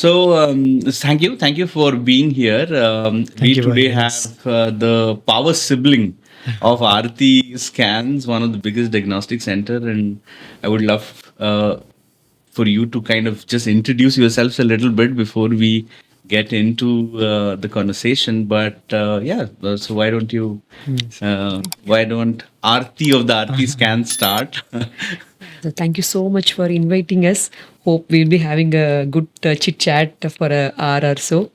Thank you for being here. We today have the power sibling of Aarthi Scans, one of the biggest diagnostic center, and I would love for you to kind of just introduce yourselves a little bit before we get into the conversation. But so why don't Aarthi of the Aarthi Scans start? So thank you so much for inviting us. Hope we'll be having a good chit chat for an hour or so.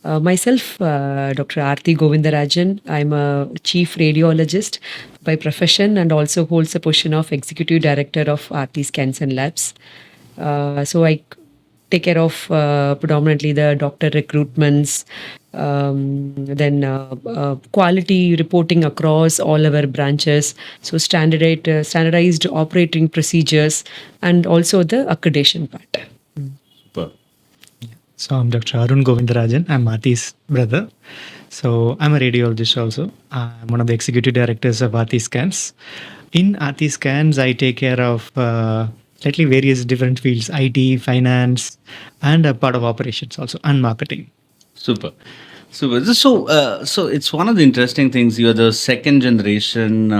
Myself, Dr. Aarthi Govindarajan. I'm a chief radiologist by profession and also holds the position of executive director of Aarthi Scans and Labs. So I take care of predominantly the doctor recruitments, then quality reporting across all our branches, so standardized operating procedures, and also the accreditation part. Super. So I'm Dr. Arun Govindarajan. I'm Aarthi's brother. So I'm a radiologist also. I'm one of the executive directors of Aarthi Scans. In Aarthi Scans, I take care of slightly various different fields: IT, finance, and a part of operations also, and marketing. Super. So it's one of the interesting things. You're the second generation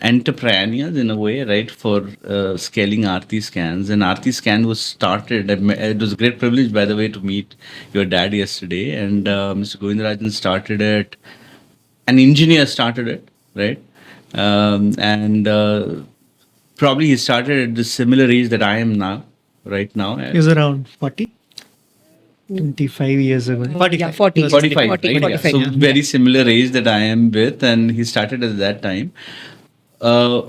entrepreneurs in a way, right, for scaling Aarthi Scans. And Aarthi Scan was started. It was a great privilege, by the way, to meet your dad yesterday. And Mr. Govindarajan started it. An engineer started it, right? Probably he started at the similar age that I am now, right now. He was around 40. 25 years ago. 45. Yeah, 40. 45, right? 45. So very similar age that I am with, and he started at that time.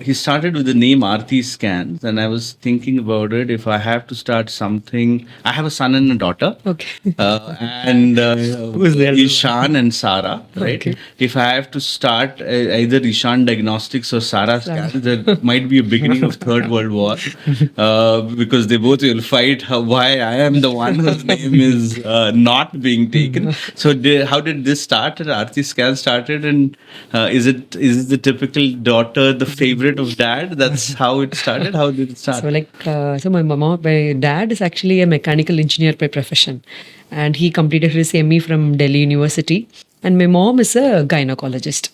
He started with the name Aarthi Scans, and I was thinking about it. If I have to start something, I have a son and a daughter. Okay. Who's there? Ishan and Sara, right? Okay. If I have to start either Ishan Diagnostics or Sara Scans, there might be a beginning of Third World War because they both will fight why I am the one whose name is not being taken. So how did this start? Aarthi Scans started, and is it the typical daughter, the favorite of dad? That's how it started. How did it start? So my dad is actually a mechanical engineer by profession, and he completed his ME from Delhi University. And my mom is a gynecologist.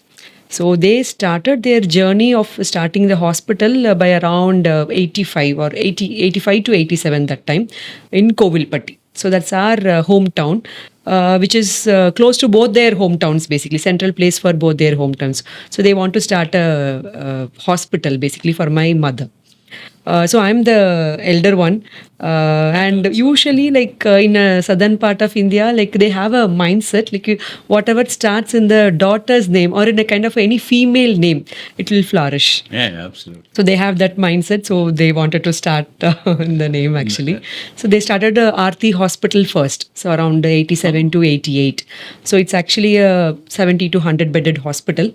So they started their journey of starting the hospital by around 85 or 85 to 87 that time in Kovilpatti. So that's our hometown, which is close to both their hometowns, basically central place for both their hometowns. So they want to start a hospital basically for my mother. So I'm the elder one, and usually in a southern part of India, they have a mindset whatever starts in the daughter's name or in a kind of any female name, it will flourish. Yeah, absolutely. So they have that mindset. So they wanted to start in the name actually. So they started Aarthi Hospital first. So around 87 to 88. So it's actually a 70 to 100 bedded hospital.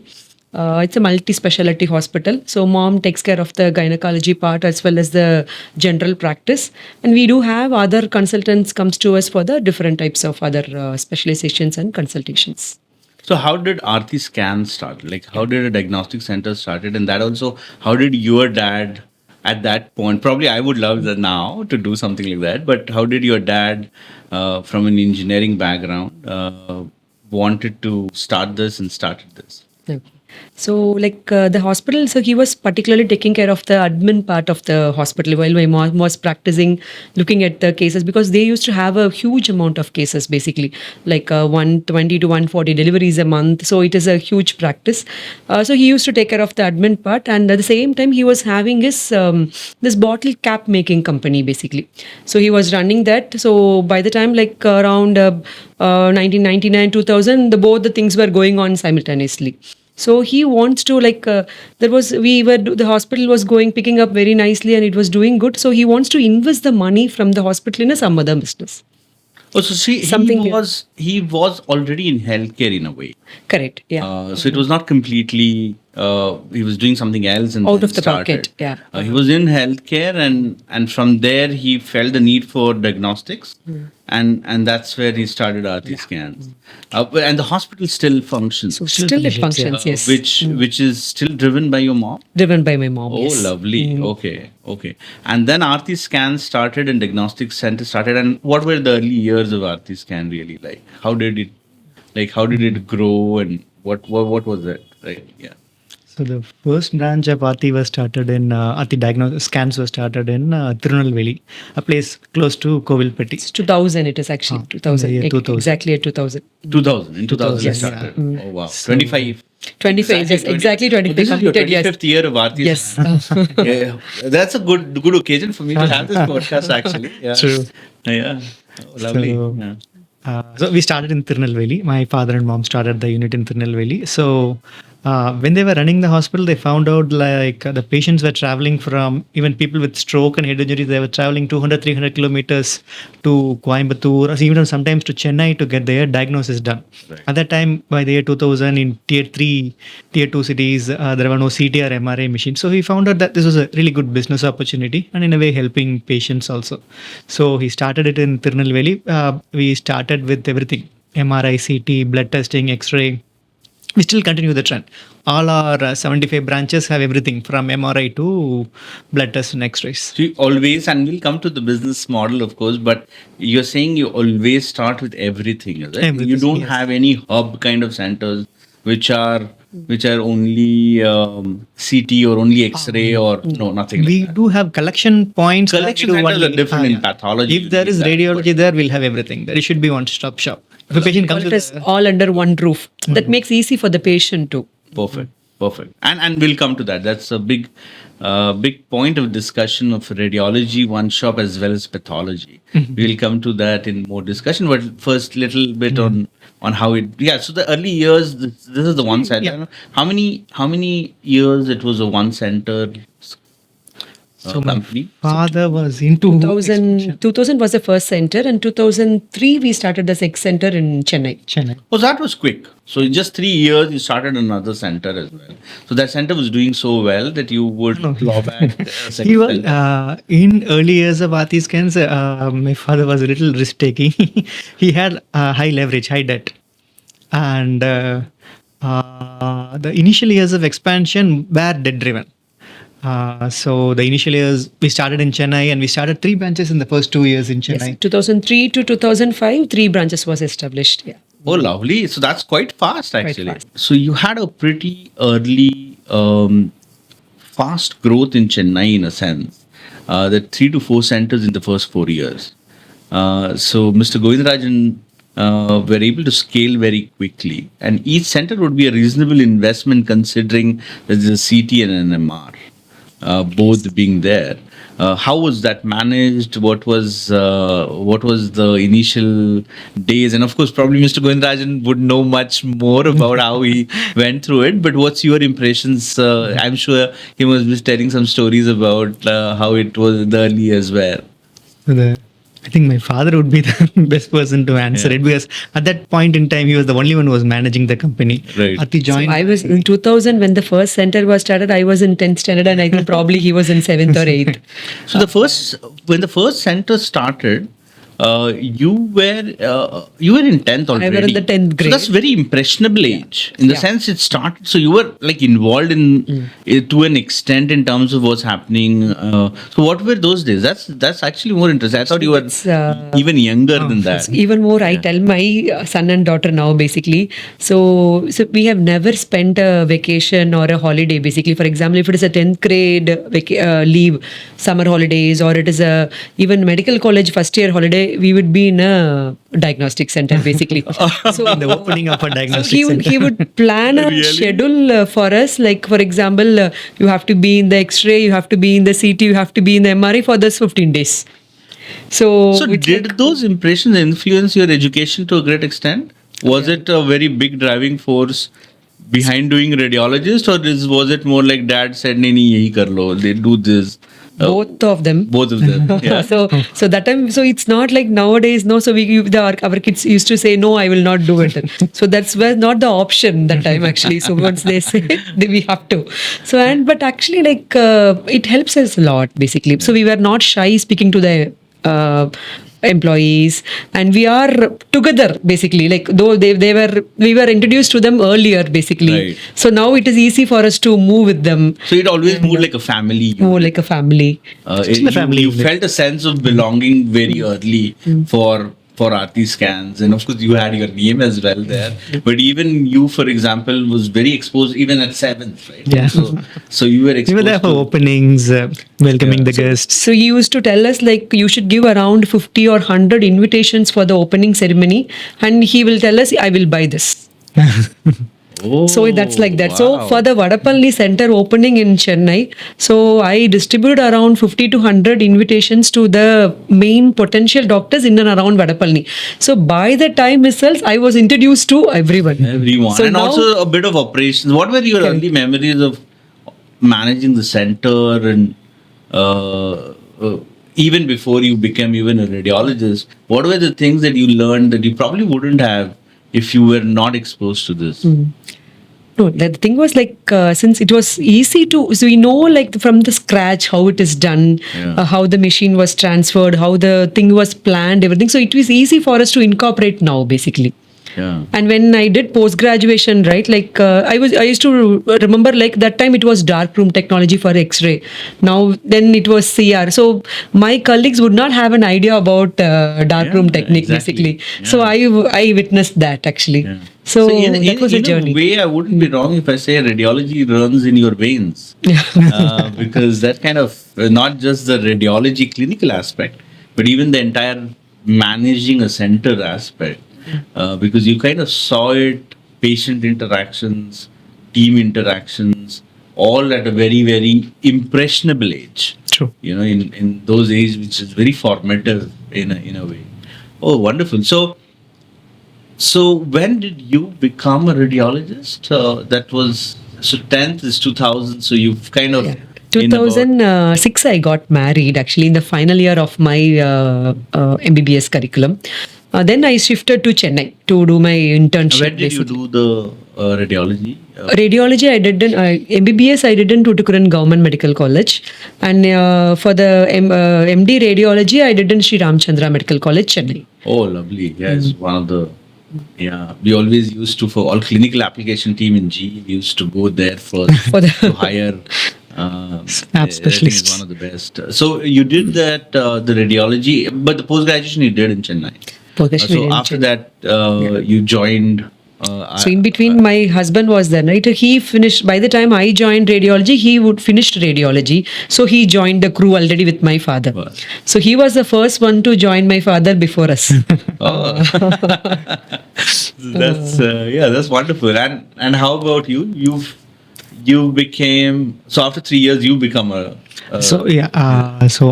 It's a multi-specialty hospital. So mom takes care of the gynecology part as well as the general practice. And we do have other consultants comes to us for the different types of other specializations and consultations. So how did Aarthi Scans start? How did a diagnostic center started? And that also, how did your dad at that point, probably I would love that now to do something like that, but how did your dad from an engineering background wanted to start this and started this? Okay. So the hospital, so he was particularly taking care of the admin part of the hospital while my mom was practicing, looking at the cases, because they used to have a huge amount of cases, basically 120 to 140 deliveries a month. So it is a huge practice. So he used to take care of the admin part, and at the same time he was having his this bottle cap making company basically. So he was running that. So by the time around 1999 2000, both the things were going on simultaneously. So he wants to the hospital was picking up very nicely and it was doing good. So he wants to invest the money from the hospital in some other business. Oh, so see, he was already in healthcare in a way. Correct. Yeah. So it was not completely he was doing something else and Out then of the started. pocket, yeah. He was in healthcare, and from there he felt the need for diagnostics, and that's where he started Aarthi Scans. And the hospital still functions, So still it functions, yes. which is still driven by your mom. Driven by my mom. Oh, yes. lovely. Okay. And then Aarthi Scans started and Diagnostic Center started. And what were the early years of Aarthi Scan really like? How did it grow, and what was it? Right? Yeah. So the first branch of Aarthi was started in Aarthi Diagnostics Scans was started in Tirunelveli, a place close to Kovilpatti. It's 2000, it is actually 2000. in the year 2000. Exactly at 2000. 2000. In 2000 Yes. started. Oh wow. So- 25. 25, yes, exactly 25 This is your completed, yes. 25th year of Aarthi. Yes. Yeah, that's a good occasion for me to have this podcast actually. Yeah. True. Yeah. Oh, lovely. So- Yeah. So we started in Tirunelveli. My father and mom started the unit in Tirunelveli. So when they were running the hospital, they found out like the patients were traveling from, even people with stroke and head injuries, they were traveling 200, 300 kilometers to Coimbatore, or even sometimes to Chennai to get their diagnosis done. Right. At that time, by the year 2000, in tier 3, tier 2 cities, there were no CT or MRI machines. So he found out that this was a really good business opportunity and in a way helping patients also. So he started it in Tirunelveli. We started with everything: MRI, CT, blood testing, X-ray. We still continue the trend. All our 75 branches have everything from MRI to blood tests and X-rays. So you always, and we'll come to the business model, of course, but you're saying you always start with everything, is it? Everything, You don't yes. have any hub kind of centers which are only CT or only X-ray or no, nothing We like that. do have collection points. that Collection we do centers are only- different in yeah. pathology. If there is That, radiology there, we'll have everything. There should be one-stop shop. If a patient comes It with is all under one roof. That makes easy for the patient too. Perfect. And we'll come to that. That's a big point of discussion of radiology, one shop as well as pathology. We'll come to that in more discussion. But first, little bit on how it. Yeah. So the early years. This is the one center. Yeah. How many years it was a one center So my company? father was into 2000 was the first center, and 2003 we started the sex center in Chennai. Chennai. Oh, that was quick. So in just 3 years, you started another center as well. So that center was doing so well that you would claw back. He was in early years of Aarthi Scans. My father was a little risk taking. He had high leverage, high debt, and the initial years of expansion were debt driven. So the initial years we started in Chennai, and we started 3 branches in the first 2 years in Chennai. Yes, 2003 to 2005, 3 branches was established. Yeah. Oh, lovely. So that's quite fast, actually. fast. So you had a pretty early, fast growth in Chennai in a sense. The 3 to 4 centers in the first 4 years. So Mr. Govindarajan were able to scale very quickly. And each center would be a reasonable investment considering there's a CT and an MR. Both being there. How was that managed? What was the initial days? And of course, probably Mr. Govindarajan would know much more about how he went through it. But what's your impressions? I'm sure he must be telling some stories about how it was the early years were. So I think my father would be the best person to answer it, because at that point in time, he was the only one who was managing the company. Right. Aarthi joined. I was in 2000 when the first center was started. I was in 10th standard, and I think probably he was in 7th or 8th. So when the first center started, you were in 10th already. I were in the 10th grade. So that's very impressionable age. In the Yeah. sense it started, so you were like involved in it to an extent in terms of what's happening. So what were those days? That's actually more interesting. I thought you were It's, even younger than that. Even more, I tell my son and daughter now, basically. So we have never spent a vacation or a holiday, basically. For example, if it is a 10th grade leave, summer holidays, or it is a even medical college first year holiday, we would be in a diagnostic center, basically. So in the opening of a diagnostic he would, center. he would plan a Really? schedule for us. Like, for example, you have to be in the X-ray, you have to be in the CT, you have to be in the MRI for those 15 days. So Did those impressions influence your education to a great extent? Was it a very big driving force behind doing radiologist, or was it more like dad said, "Nahi, nahi, yahi kar lo, they do this"? both of them. Both of them. Yeah. So that time, so it's not like nowadays. No, so our kids used to say no, I will not do it. So that's where not the option that time actually. So once they say then we have to. So but actually like it helps us a lot basically. So we were not shy speaking to the employees, and we are together basically, like though we were introduced to them earlier basically. Right. So now it is easy for us to move with them. So it always moved like a family. More like a family. You felt a sense of belonging very early for Aarthi Scans, and of course you had your name as well there. But even you, for example, was very exposed even at 7th, right? Yeah. So you were exposed. We were there for openings, welcoming the guests. So he used to tell us like you should give around 50 or 100 invitations for the opening ceremony, and he will tell us I will buy this. Oh, So that's like that. wow. So for the Vadapalli center opening in Chennai, so I distributed around 50 to 100 invitations to the main potential doctors in and around Vadapalli. So by the time itself, I was introduced to everyone. Everyone. So And now- also a bit of operations. What were your early memories of managing the center, and even before you became even a radiologist? What were the things that you learned that you probably wouldn't have if you were not exposed to this? No, the thing was like since it was easy to, so we know like from the scratch how it is done, Yeah. how the machine was transferred, how the thing was planned, everything. So it was easy for us to incorporate now basically. Yeah. And when I did post graduation, right, like I used to remember like that time it was darkroom technology for X-ray. Now then it was CR. So my colleagues would not have an idea about darkroom Yeah, technique exactly. basically. So I witnessed that actually. Yeah. So that was a journey. In a way, I wouldn't be wrong if I say radiology runs in your veins. Because that kind of, not just the radiology clinical aspect, but even the entire managing a center aspect. Because you kind of saw it, patient interactions, team interactions, all at a very, very impressionable age. True. You know, in those ages, which is very formative in a way. Oh, wonderful. So when did you become a radiologist? That was, so 10th is 2000. So you've kind of. Yeah. 2006 I got married actually in the final year of my MBBS curriculum. Then I shifted to Chennai to do my internship. When did you basically. do the radiology? Radiology I did in MBBS I did in Tuticorin Government Medical College, and for the MD Radiology I did in Sri Ramchandra Medical College, Chennai. Oh, lovely. Yeah, it's one of the. Yeah, we always used to, for all clinical application team in G, we used to go there first For the- to hire App specialists. It's one of the best. So you did that, the radiology, but the post graduation you did in Chennai. Post-graduation So in after Chennai. that, you joined. So in between, my husband was there, right? He finished, by the time I joined radiology, he would finished radiology. So he joined the crew already with my father. Wow. So he was the first one to join my father before us. Oh. That's wonderful. And how about you? You became, so after 3 years you become a. So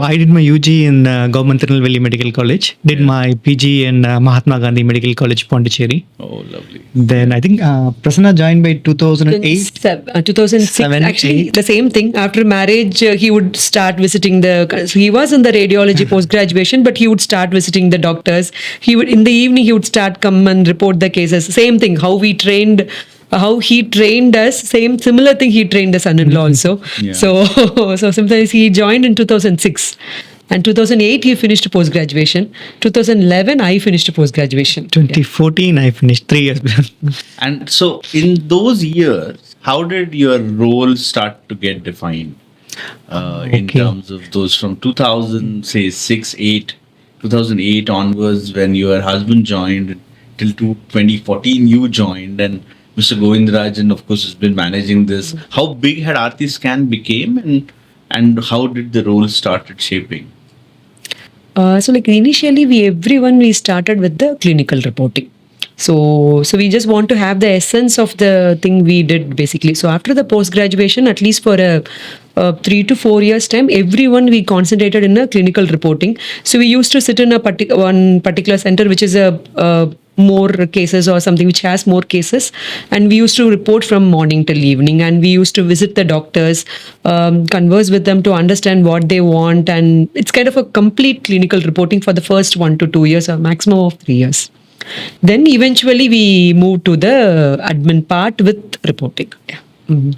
I did my UG in Government Tirunelveli Medical College. Did my PG in Mahatma Gandhi Medical College, Pondicherry. Oh, lovely. Then I think Prasanna joined by 2008. 2006. Seven, Actually, eight. the same thing. After marriage, he would start visiting so he was in the radiology post graduation, but he would start visiting the doctors. He would, in the evening, he would start come and report the cases. Same thing. How he trained us. Similar thing. He trained the son-in-law also. Yeah. So sometimes he joined in 2006. And 2008 he finished post graduation. 2011 I finished post graduation. 2014 I finished 3 years. And so in those years, how did your role start to get defined? In Okay. terms of those from 2000, say 2008 onwards, when your husband joined, till 2014 you joined, and Mr. Govindarajan, of course, has been managing this. How big had Aarthi Scan became, and how did the role started shaping? So like initially we started with the clinical reporting. So we just want to have the essence of the thing we did basically. So after the post graduation, at least for a 3 to 4 years time, everyone we concentrated in a clinical reporting. So we used to sit in one particular center, which is a more cases or something which has more cases, and we used to report from morning till evening, and we used to visit the doctors, converse with them to understand what they want, and it's kind of a complete clinical reporting for the first 1 to 2 years or maximum of 3 years. Then eventually we moved to the admin part with reporting. Yeah.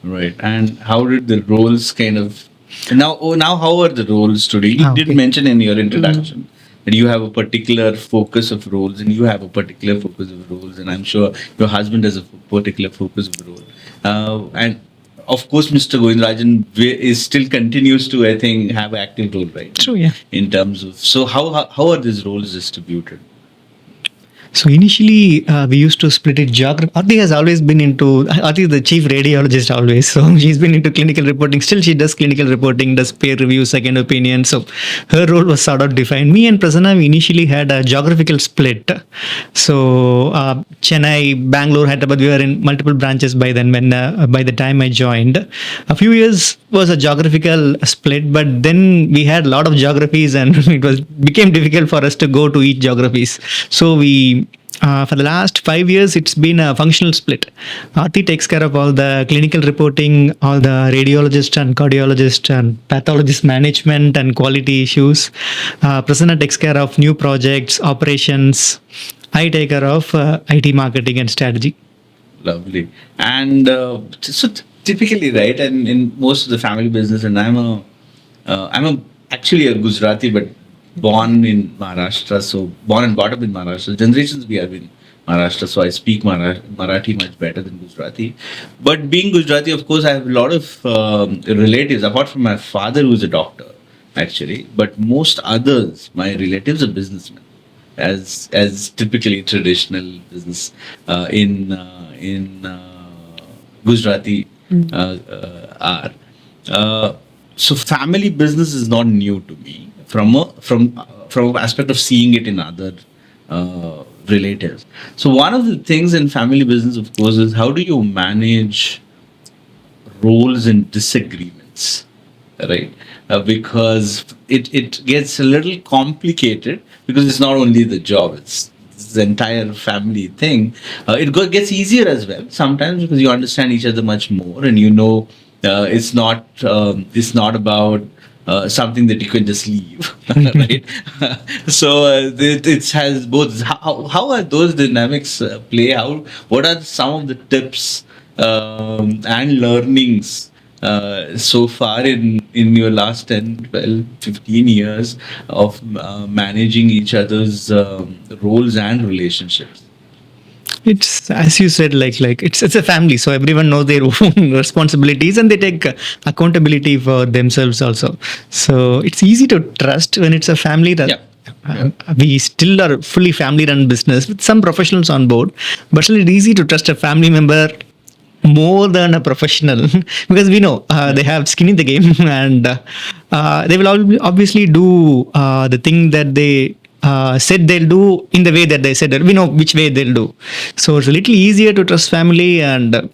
Right. And how did the roles kind of now how are the roles today? You did mention in your introduction that you have a particular focus of roles, and you have a particular focus of roles, and I'm sure your husband has a particular focus of role. And of course, Mr. Govindarajan is still continues to, I think, have an active role, right? True, yeah. In terms of, so how are these roles distributed? So initially, we used to split it geography. Aarthi has always been into, Aarthi is the chief radiologist always. So she's been into clinical reporting. Still, she does clinical reporting, does peer review, second opinion. So her role was sort of defined. Me and Prasanna, we initially had a geographical split. So Chennai, Bangalore, Hyderabad, we were in multiple branches by then when by the time I joined. A few years was a geographical split, but then we had a lot of geographies and it became difficult for us to go to each geographies. So we for the last 5 years, it's been a functional split. Aarthi takes care of all the clinical reporting, all the radiologist and cardiologist and pathologist management and quality issues. Prasanna takes care of new projects, operations. I take care of IT marketing and strategy. Lovely. And so typically, right, and in most of the family business, and I'm actually a Gujarati, but born in Maharashtra, so born and brought up in Maharashtra. Generations we have in Maharashtra, so I speak Marathi much better than Gujarati. But being Gujarati, of course, I have a lot of relatives, apart from my father, who is a doctor, actually. But most others, my relatives, are businessmen, as typically traditional business in Gujarati are. So family business is not new to me. From an aspect of seeing it in other relatives. So one of the things in family business, of course, is how do you manage roles and disagreements, right? Because it gets a little complicated because it's not only the job, it's the entire family thing. It gets easier as well sometimes because you understand each other much more, and you know it's not about something that you can just leave, right? So it has both. How are those dynamics play out? What are some of the tips and learnings so far in your last 10, 12, 15 years of managing each other's roles and relationships? It's, as you said, like it's a family, so everyone knows their own responsibilities and they take accountability for themselves also. So it's easy to trust when it's a family. We still are fully family-run business with some professionals on board, but still it's easy to trust a family member more than a professional because we know they have skin in the game and they will obviously do the thing that they said they'll do in the way that they said it. We know which way they'll do. So it's a little easier to trust family and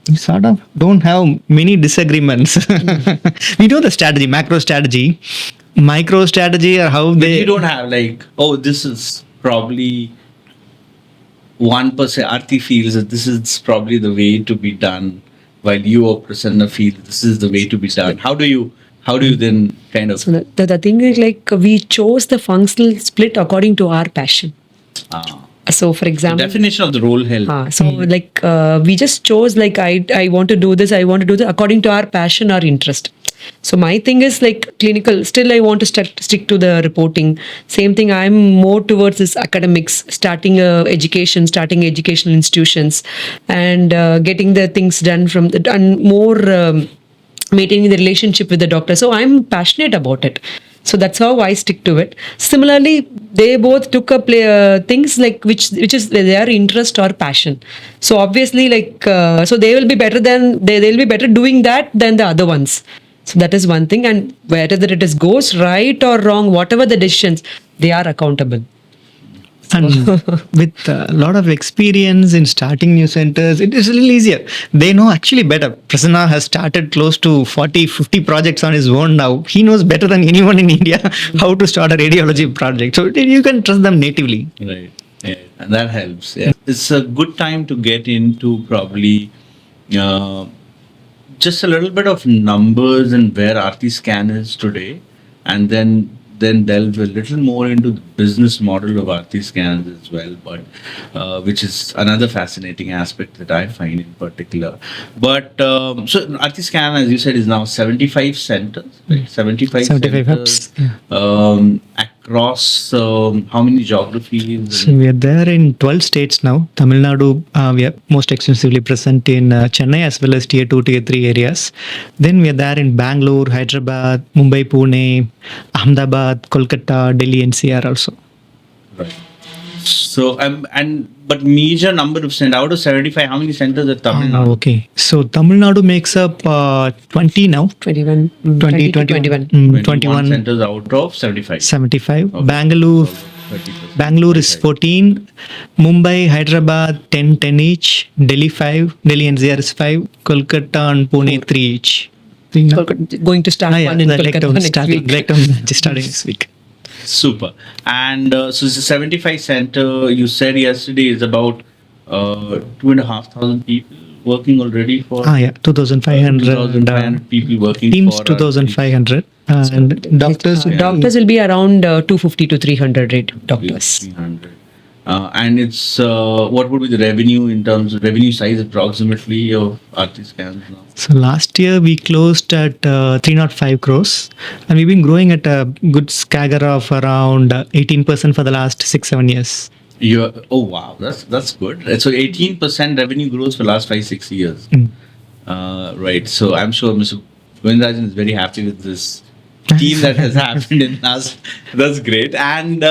we sort of don't have many disagreements. We know the strategy, macro strategy, micro strategy, or how they... You don't have like, oh, this is probably 1%. Aarthi feels that this is probably the way to be done, while you or Prasanna feel this is the way to be done. How do you then kind of... So the thing is, like, we chose the functional split according to our passion. So for example, the definition of the role held. So like we just chose like I want to do this, I want to do that according to our passion or interest. So my thing is like clinical, still I want to stick to the reporting. Same thing, I'm more towards this academics, starting educational institutions and getting the things done and more maintaining the relationship with the doctor. So I'm passionate about it. So that's how I stick to it. Similarly, they both took up things like which is their interest or passion. So obviously, like so they will be better they'll be better doing that than the other ones. So that is one thing. And whether it goes right or wrong, whatever the decisions, they are accountable. And with a lot of experience in starting new centers, it is a little easier. They know actually better. Prasanna has started close to 40, 50 projects on his own now. He knows better than anyone in India how to start a radiology project. So you can trust them natively. Right. Yeah, and that helps. Yeah. It's a good time to get into probably uh, just a little bit of numbers and where Aarti Scan is today, and then delve a little more into the business model of Aarti Scans as well, but which is another fascinating aspect that I find in particular. But so Aarti Scan, as you said, is now 75 centers, right? 75 75 centers hubs. Yeah. across how many geographies? So we are there in 12 states now. Tamil Nadu, we are most extensively present in Chennai as well as tier 2, tier 3 areas. Then we are there in Bangalore, Hyderabad, Mumbai, Pune, Ahmedabad, Kolkata, Delhi, NCR also. Right. So but major number of centers out of 75, how many centers are Tamil Nadu? Okay. So Tamil Nadu makes up 20 now. 21, 20, 21. 21, centers out of 75. 75. Okay. Bangalore, 30%. Bangalore is 14. Mumbai, Hyderabad, 10 each. Delhi 5. Delhi NCR is 5. Kolkata and Pune 3 each. Going to start one in Kolkata next week. Just starting this week. Super. And so it's a 75 center, you said yesterday, is about 2,500 people working already for 2,500. 2,500 people working Teams for 2,500. And doctors. Doctors will be around 250 to 300 doctors. 300. And it's what would be the revenue in terms of revenue size approximately of Aarti Scans now? So last year we closed at 305 crores, and we've been growing at a good CAGR of around 18% for the last 6-7 years. Oh wow, that's good. So 18% revenue growth for the last 5-6 years. Right. So I'm sure Mr. Govindarajan is very happy with this team that has happened in us. That's great. And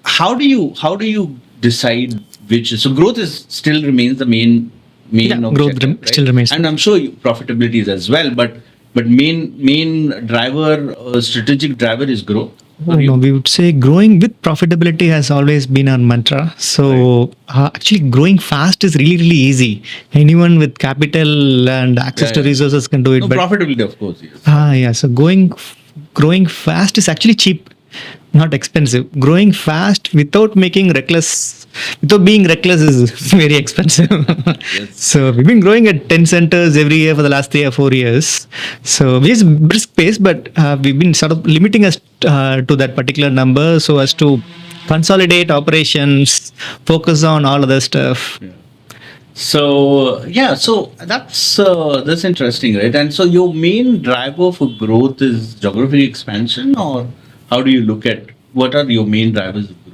how do you decide which? So growth still remains the main growth objective, right? still remains. And I'm sure profitability is as well. But main driver, strategic driver is growth. No, we would say growing with profitability has always been our mantra. So actually growing fast is really, really easy. Anyone with capital and access to resources can do it. No, but profitability, of course, yes. So growing fast is actually cheap, not expensive. Growing fast without being reckless is very expensive. Yes. So we've been growing at 10 centers every year for the last 3 or 4 years. So we have brisk pace, but we've been sort of limiting us to that particular number so as to consolidate operations, focus on all other stuff. Yeah. So that's interesting, right? And so your main driver for growth is geographic expansion, or how do you look at what are your main drivers of growth?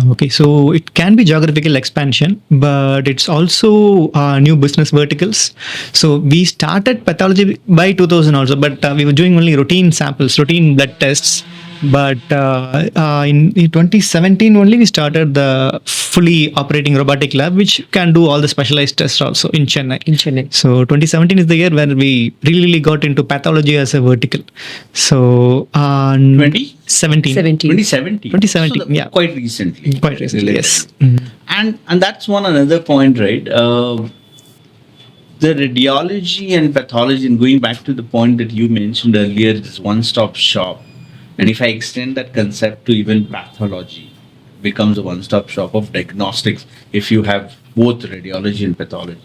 Okay, so it can be geographical expansion, but it's also new business verticals. So we started pathology by 2000 also, but we were doing only routine samples, routine blood tests. But in 2017 only we started the fully operating robotic lab, which can do all the specialized tests also in Chennai. So 2017 is the year when we really got into pathology as a vertical. So 2017. 2017, so yeah. Quite recently. Yes. And that's another point, right? The radiology and pathology, and going back to the point that you mentioned earlier, is one-stop shop. And if I extend that concept to even pathology, becomes a one-stop shop of diagnostics if you have both radiology and pathology.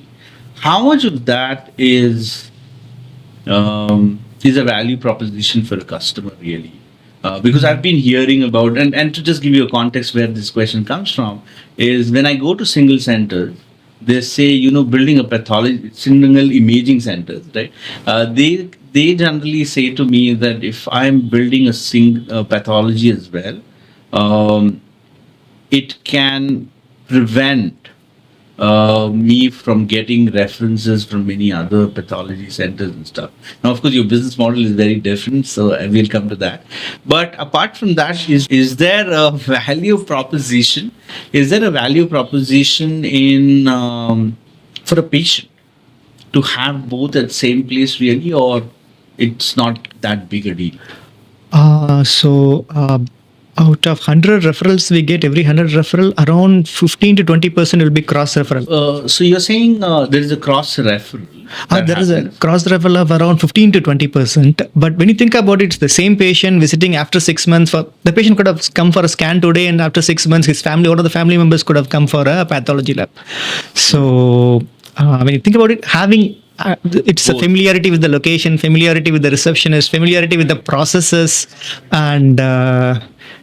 How much of that is a value proposition for a customer really? Because I've been hearing about, and to just give you a context where this question comes from, is when I go to single centers, they say, building a pathology, single imaging centers, right? They generally say to me that if I'm building a pathology as well, it can prevent me from getting references from many other pathology centers and stuff. Now, of course, your business model is very different, so I will come to that. But apart from that, is there a value proposition? Is there a value proposition in for a patient to have both at the same place really, or it's not that big a deal? out of 100 referrals we get, every 100 referral, around 15 to 20% will be cross referral. So you're saying there is a cross referral. There is a cross referral of around 15 to 20%. But when you think about it, it's the same patient visiting after 6 months. The patient could have come for a scan today, and after 6 months, his family, one of the family members could have come for a pathology lab. So when you think about it, having it's a familiarity with the location, familiarity with the receptionist, familiarity with the processes, and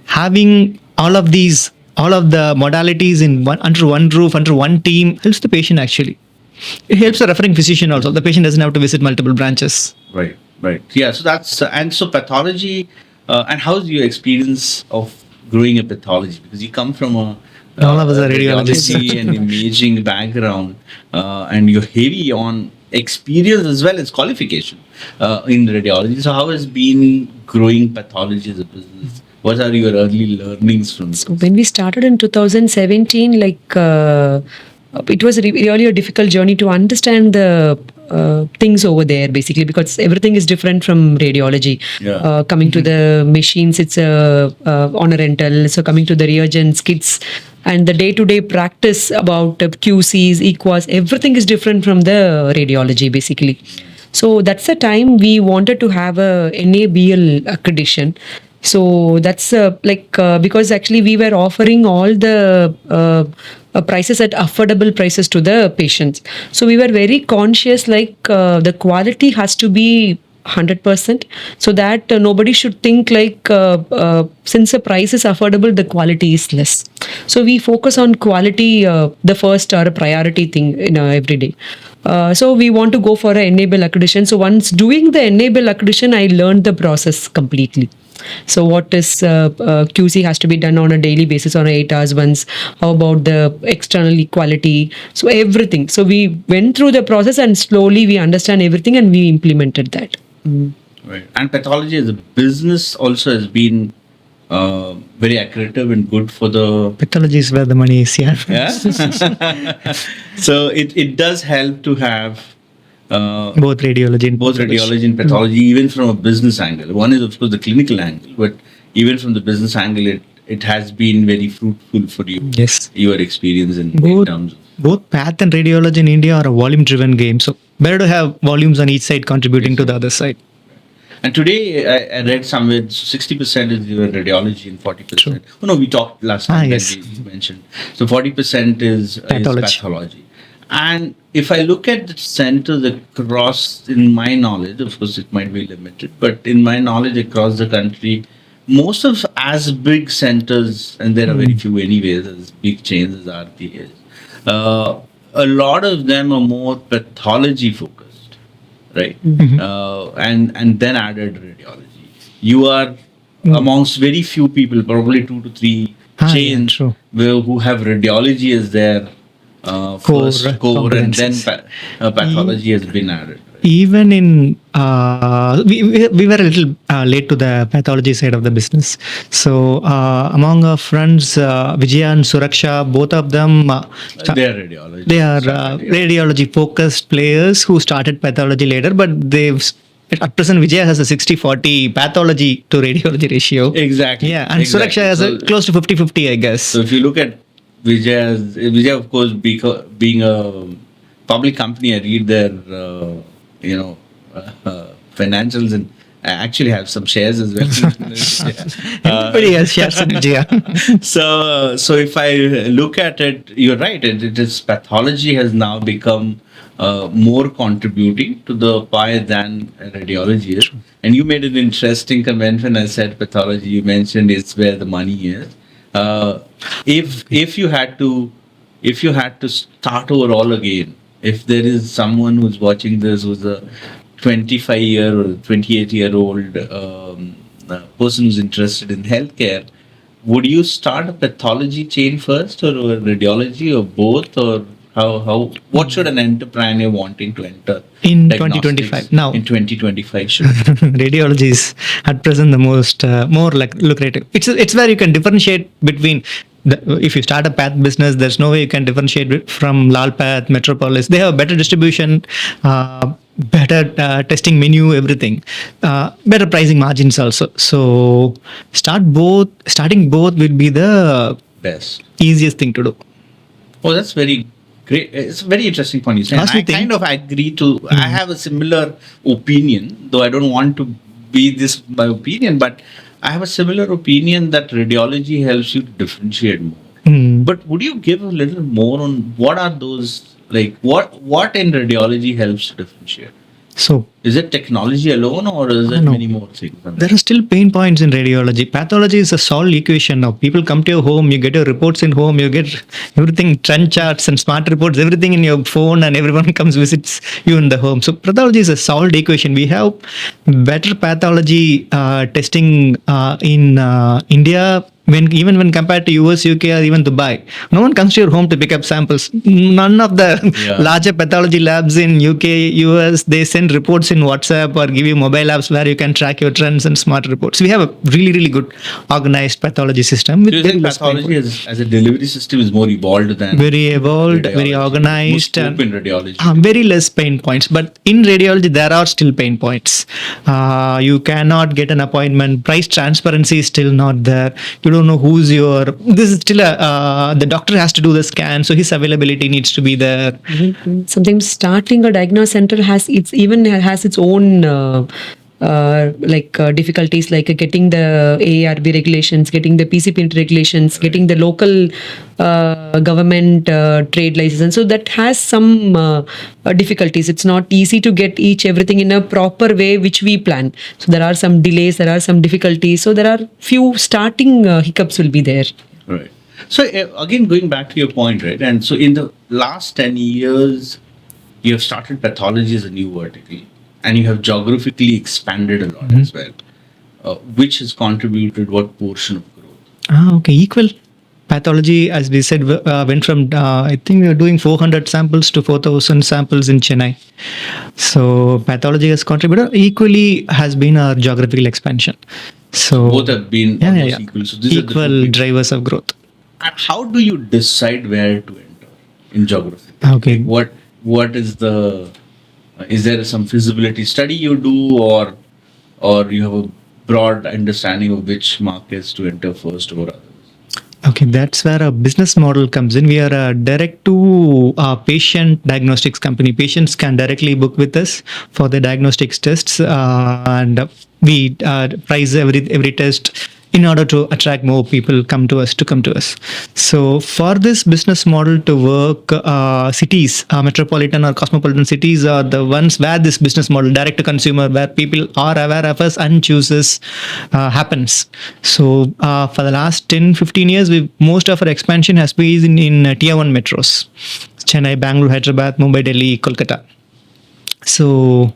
having all of the modalities under one roof, under one team, helps the patient actually. It helps the referring physician also. The patient doesn't have to visit multiple branches. Right. Yeah. So that's and so pathology. And how's your experience of growing a pathology? Because you come from a all of us are radiologists radiology and imaging background, and you're heavy on experience as well as qualification in radiology. So how has been growing pathology as a business? What are your early learnings from this? So when we started in 2017, it was really a difficult journey to understand the things over there, basically, because everything is different from radiology. Yeah. Coming to the machines, it's on a rental. So coming to the reagents, kits, and the day-to-day practice about QCs, EQAs, everything is different from the radiology, basically. So that's the time we wanted to have a NABL accreditation. So that's because actually we were offering all the prices at affordable prices to the patients. So we were very conscious, the quality has to be 100%, so that nobody should think since the price is affordable, the quality is less. So we focus on quality, the first or a priority thing in every day. So we want to go for an NABL accreditation. So once doing the NABL accreditation, I learned the process completely. So what is QC has to be done on a daily basis on 8 hours once. How about the external quality? So everything. So we went through the process and slowly we understand everything and we implemented that. Right. And pathology as a business also has been very accretive and good for the pathology is where the money is. Yeah. So it does help to have both radiology and pathology, even from a business angle. One is of course the clinical angle, but even from the business angle, it has been very fruitful for you. Yes. Your experience in terms of both path and radiology in India are a volume-driven game. So better to have volumes on each side contributing to the other side. And today, I read somewhere 60% is your radiology and 40%. True. Oh no, we talked last time. Yes. You mentioned. So 40% is pathology. And if I look at the centers across, in my knowledge, of course it might be limited, but in my knowledge across the country, most of as big centers, and there are very few anyways, as big chains as Aarthi is, a lot of them are more pathology focused, right? And then added radiology. You are amongst very few people, probably 2 to 3 chains who have radiology as their first core, and then pathology has been added. Even in we were a little late to the pathology side of the business. So among our friends, Vijaya and Suraksha, both of them they are radiology. They are radiology focused players who started pathology later, but they've at present Vijaya has a 60-40 pathology to radiology ratio. Exactly. Yeah, and Suraksha has a close to 50-50, I guess. So if you look at Vijaya, of course, being a public company, I read their financials, and I actually have some shares as well. Everybody has shares in Vijaya. So if I look at it, you're right. It is pathology has now become more contributing to the pie than radiology is. And you made an interesting comment when I said pathology. You mentioned it's where the money is. If you had to start over all again, if there is someone who's watching this who's a 25-year or 28-year-old person who's interested in healthcare, would you start a pathology chain first, or radiology, or both, or how? What should an entrepreneur wanting to enter in 2025 now? In 2025, should radiology is at present the most more lucrative. It's where you can differentiate between. If you start a path business, there's no way you can differentiate from Lal Path, Metropolis. They have a better distribution, better testing menu, everything, better pricing margins also. So starting both will be the Best. easiest thing to do. Oh, that's very great. It's a very interesting point you say. Last And I thing- kind of agree to. I have a similar opinion, though I don't want to be this my opinion, but I have a similar opinion that radiology helps you to differentiate more. Mm. But would you give a little more on what are those like what in radiology helps to differentiate? So Is it technology alone or is it No. many more things? than there that? are still pain points in radiology. Pathology is a solved equation now. People come to your home, you get your reports in home, you get everything, trend charts and smart reports, everything in your phone, and everyone comes visits you in the home. So pathology is a solved equation. We have better pathology testing in India. When compared to US, UK, or even Dubai, no one comes to your home to pick up samples. None of the Yeah. larger pathology labs in UK, US, they send reports in WhatsApp or give you mobile apps where you can track your trends and smart reports. We have a really, really good organized pathology system. Do With you very think less pain pathology points. as a delivery system is more evolved than Very evolved, very radiology? organized, More and scope in radiology? very less pain points. But in radiology, there are still pain points. You cannot get an appointment. Price transparency is still not there. You don't know who's your. This is still the doctor has to do the scan, so his availability needs to be there. Sometimes starting a diagnosis center has its own difficulties, like getting the AARB regulations, getting the PCP regulations, getting the local government trade license. So that has some difficulties. It's not easy to get everything in a proper way which we plan. So there are some delays, there are some difficulties. So there are few starting hiccups will be there. Right. So again, going back to your point, right? And so in the last 10 years, you have started pathology as a new vertical, and you have geographically expanded a lot as well, which has contributed what portion of growth? Okay, equal. Pathology, as we said, went from I think we were doing 400 samples to 4,000 samples in Chennai. So pathology has contributed equally, has been our geographical expansion. So Both have been almost equal. So these are the equal two big- drivers of growth. And how do you decide where to enter in geography? Okay. What is the is there some feasibility study you do, or you have a broad understanding of which markets to enter first over others? Okay, that's where a business model comes in. We are a direct to patient diagnostics company. Patients can directly book with us for the diagnostics tests, and we price every test in order to attract more people come to us. So for this business model to work, cities, metropolitan or cosmopolitan cities are the ones where this business model, direct to consumer, where people are aware of us and chooses happens. So for the last 10-15 years, most of our expansion has been in tier 1 metros: Chennai, Bangalore, Hyderabad, Mumbai, Delhi, Kolkata. So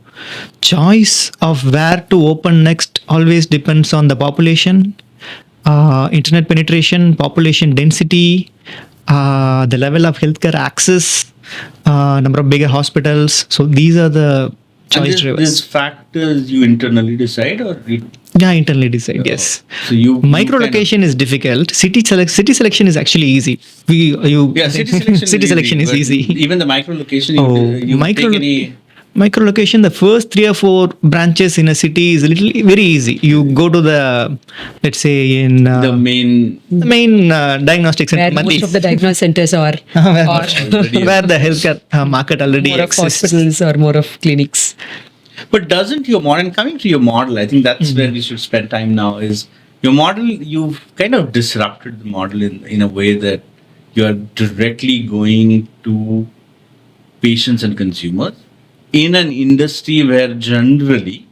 choice of where to open next always depends on the population, internet penetration, population density, the level of healthcare access, number of bigger hospitals. So these are the choice These drivers. factors you internally decide, or you, Yeah, internally decide. Yes. so you Micro kind of- location is difficult. City selection is actually easy. City selection is but easy. Even the micro location, Oh, you micro- take any. Micro location, the first 3 or 4 branches in a city is very easy. You go to the, let's say in The main the main diagnostic Where center, most of the diagnosis centers are, where, or where the healthcare market already more of exists. hospitals or more of clinics. But doesn't your model, and coming to your model, I think that's where we should spend time now, is your model, you've kind of disrupted the model in a way that you're directly going to patients and consumers in an industry where generally,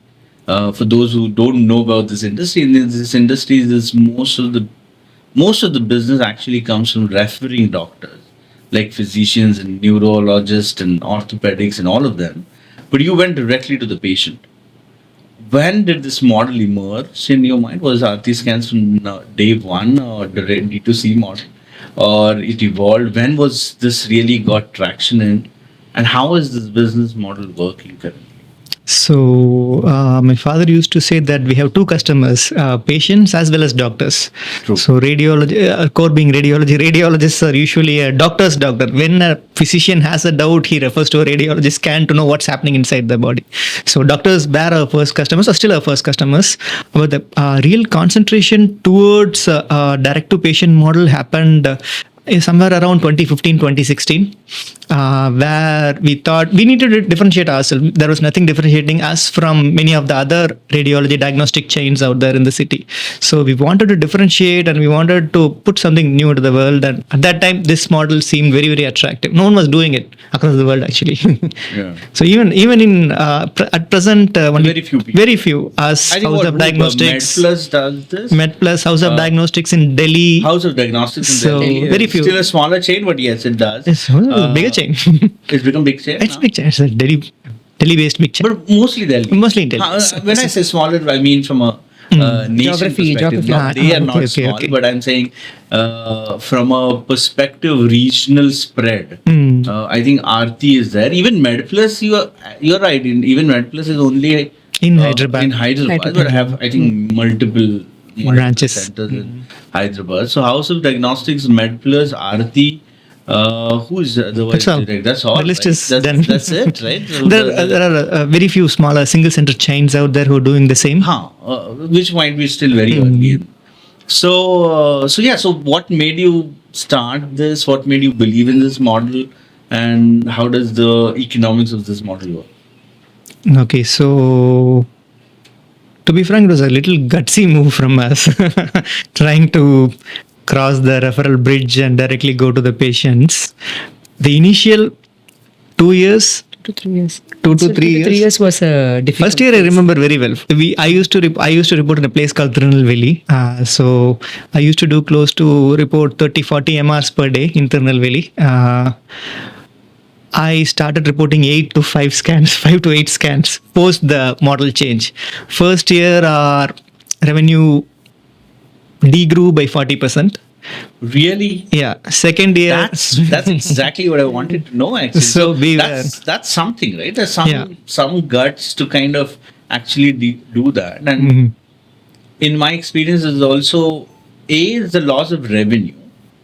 for those who don't know about this industry, in this industry, is most of the business actually comes from referring doctors, like physicians and neurologists and orthopedics and all of them. But you went directly to the patient. When did this model emerge in your mind? Was Aarthi Scans from day one, or the D2C model, or it evolved? When was this really got traction in, and how is this business model working currently? So my father used to say that we have two customers, patients as well as doctors. True. So radiology, core being radiology, radiologists are usually a doctor's doctor. When a physician has a doubt, he refers to a radiologist scan to know what's happening inside the body. So doctors were our first customers, or still our first customers. But the real concentration towards direct to patient model happened somewhere around 2015 2016, where we thought we needed to differentiate ourselves. There was nothing differentiating us from many of the other radiology diagnostic chains out there in the city. So we wanted to differentiate and we wanted to put something new into the world. And at that time, this model seemed very, very attractive. No one was doing it across the world, actually. Yeah. So even in at present, only Very few people. very few. Us I think House of Diagnostics, MedPlus does this. MedPlus, House of Diagnostics in Delhi. House of Diagnostics in So, Delhi. very It's few. Still a smaller chain, but yes, it does. It's a bigger chain. It's become big chain. It's now. big chain. It's a Delhi-based big chain. But mostly Delhi. Mostly in Delhi. When I say smaller, I mean from a nation Geography, perspective. geography. Not, they are not Okay, small, okay. but I'm saying from a perspective regional spread. I think Aarti is there. Even MedPlus, you're right. Even MedPlus is only In Hyderabad. In Hyderabad, but have I think multiple Branches. centers in Hyderabad. So House of Diagnostics, MedPlus, Aarti. Who is the vice That's all. director? That's all. The list right? is that's, done. That's it, right? So There are very few smaller single center chains out there who are doing the same. which might be still very early. So yeah. So what made you start this? What made you believe in this model? And how does the economics of this model work? Okay, so to be frank, it was a little gutsy move from us, trying to cross the referral bridge and directly go to the patients. The initial 2 years, 2 to 3 years. 2 to So 3 years. 3 years was a difficult. First year I remember very well. I used to report in a place called Tirunelveli. So I used to do close to report 30-40 MRs per day in Tirunelveli. I started reporting 8 to 5 scans, 5 to 8 scans post the model change. First year our revenue degrew by 40%. Really? Yeah. Second year. That's exactly what I wanted to know. Actually, So we that's something, right? There's Yeah. some guts to kind of actually do that. And in my experience, is also is the loss of revenue,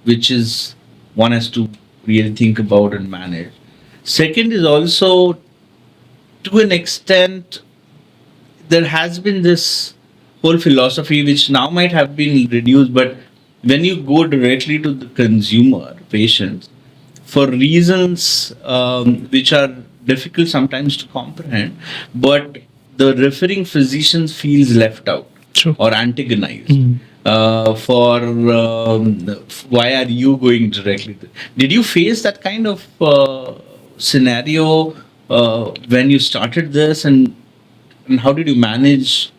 which is one has to really think about and manage. Second is also, to an extent, there has been this whole philosophy which now might have been reduced, but when you go directly to the consumer, patients, for reasons which are difficult sometimes to comprehend, but the referring physicians feels left out True. or antagonized. Why are you going directly? Did you face that kind of scenario when you started this, and how did you manage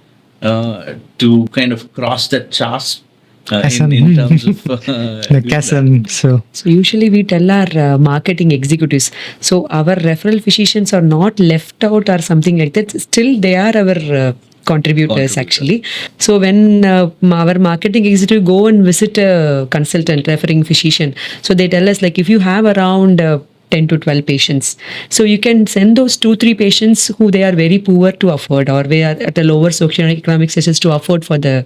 to kind of cross that chasm in terms of the doing chasm. So So usually we tell our marketing executives, so our referral physicians are not left out or something like that. Still, they are our contributors actually. So when our marketing executive go and visit a consultant, referring physician, so they tell us like if you have around 10 to 12 patients, so you can send those 2-3 patients who they are very poor to afford, or they are at a lower socioeconomic status to afford for the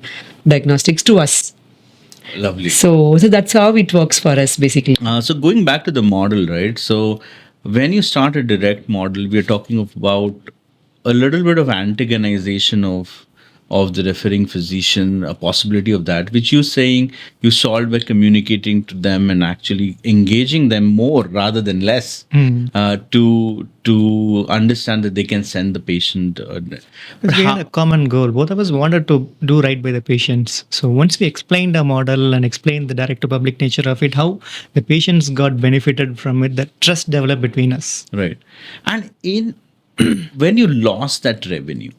diagnostics to us. Lovely. So that's how it works for us basically. So going back to the model, right? So when you start a direct model, we are talking about a little bit of antagonization of the referring physician, a possibility of that, which you're saying you solved by communicating to them and actually engaging them more rather than less to understand that they can send the patient. we had a common goal. Both of us wanted to do right by the patients. So once we explained the model and explained the direct to public nature of it, how the patients got benefited from it, the trust developed between us. Right. And when you lost that revenue,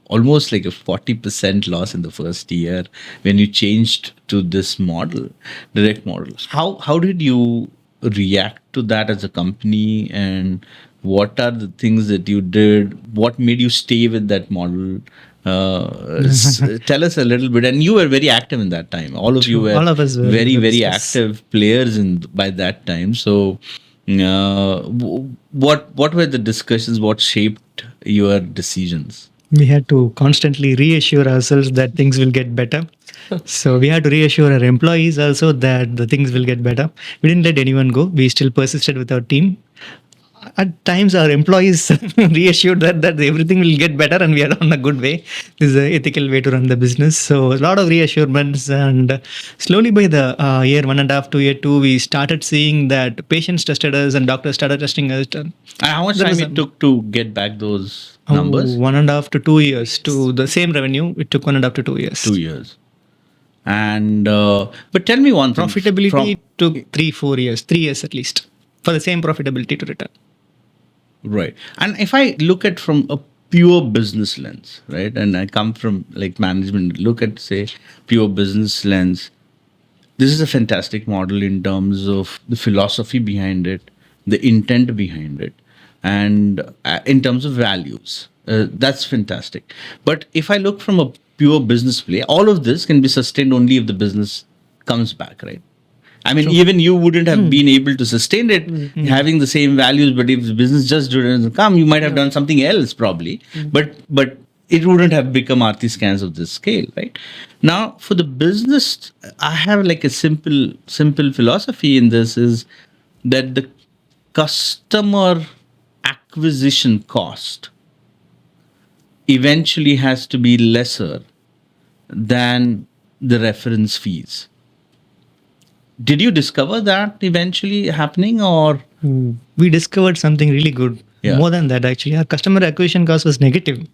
almost like a 40% loss in the first year, when you changed to this model, direct model, how did you react to that as a company, and what are the things that you did? What made you stay with that model? Tell us a little bit. And you were very active in that time. All of you were All of us were very, in the very business. active players by that time. So what were the discussions? What shaped your decisions? We had to constantly reassure ourselves that things will get better. So we had to reassure our employees also that the things will get better. We didn't let anyone go. We still persisted with our team. At times, our employees reassured that everything will get better and we are on a good way. This is an ethical way to run the business. So a lot of reassurance, and slowly by the year 1.5 to year 2, we started seeing that patients trusted us and doctors started trusting us. And how much There time was it took to get back those numbers? 1.5 to 2 years to the same revenue. It took 1.5 to 2 years. 2 years. And but tell me one thing. Profitability took 3-4 years, 3 years at least, for the same profitability to return. Right. And if I look at from a pure business lens, right, and I come from like management, look at say pure business lens, this is a fantastic model in terms of the philosophy behind it, the intent behind it, and in terms of values. That's fantastic. But if I look from a pure business play, all of this can be sustained only if the business comes back, right? I mean, even you wouldn't have been able to sustain it having the same values, but if the business just didn't come, you might have done something else probably. But it wouldn't have become Aarthi Scans of this scale, right? Now, for the business, I have like a simple philosophy in this is that the customer acquisition cost eventually has to be lesser than the reference fees. Did you discover that eventually happening, or? We discovered something really good. Yeah. More than that, actually, our customer acquisition cost was negative.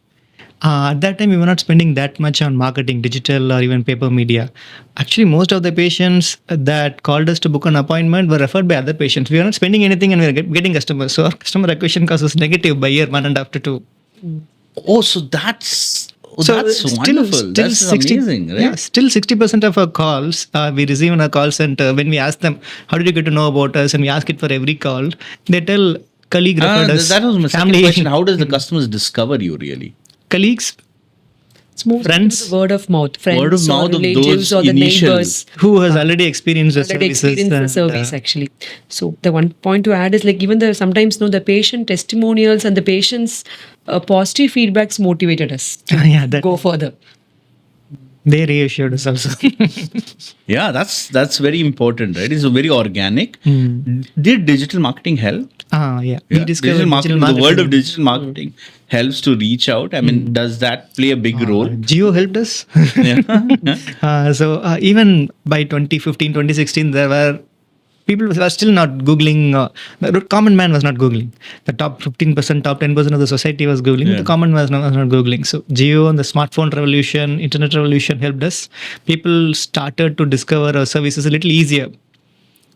At that time, we were not spending that much on marketing, digital or even paper media. Actually, most of the patients that called us to book an appointment were referred by other patients. We were not spending anything and we were getting customers. So our customer acquisition cost was negative by year 1.5 to 2. Oh, so that's wonderful. That's 60, amazing, right? Yeah, still 60% of our calls we receive in our call center. When we ask them, how did you get to know about us? And we ask it for every call, they tell colleague referred us. That was my second family question. How does the customers discover you really? colleagues, It's more friends, word of mouth, friends Word of or mouth of relatives those or the initials. neighbors. who has already experienced the Already services. experienced the and, service actually. So the one point to add is like even the sometimes the patient testimonials and the patient's positive feedbacks motivated us to yeah, that go further. they reassured us also. Yeah, that's very important, right? It's very organic. Did digital marketing help? Yeah. We discovered Digital marketing, the world of digital marketing helps to reach out. I mean, does that play a big role? Geo helped us. Yeah. So even by 2015, 2016, there were people were still not Googling. The common man was not Googling. The top 15%, top 10% of the society was Googling. Yeah. The common man was not Googling. So Geo and the smartphone revolution, internet revolution helped us. People started to discover our services a little easier.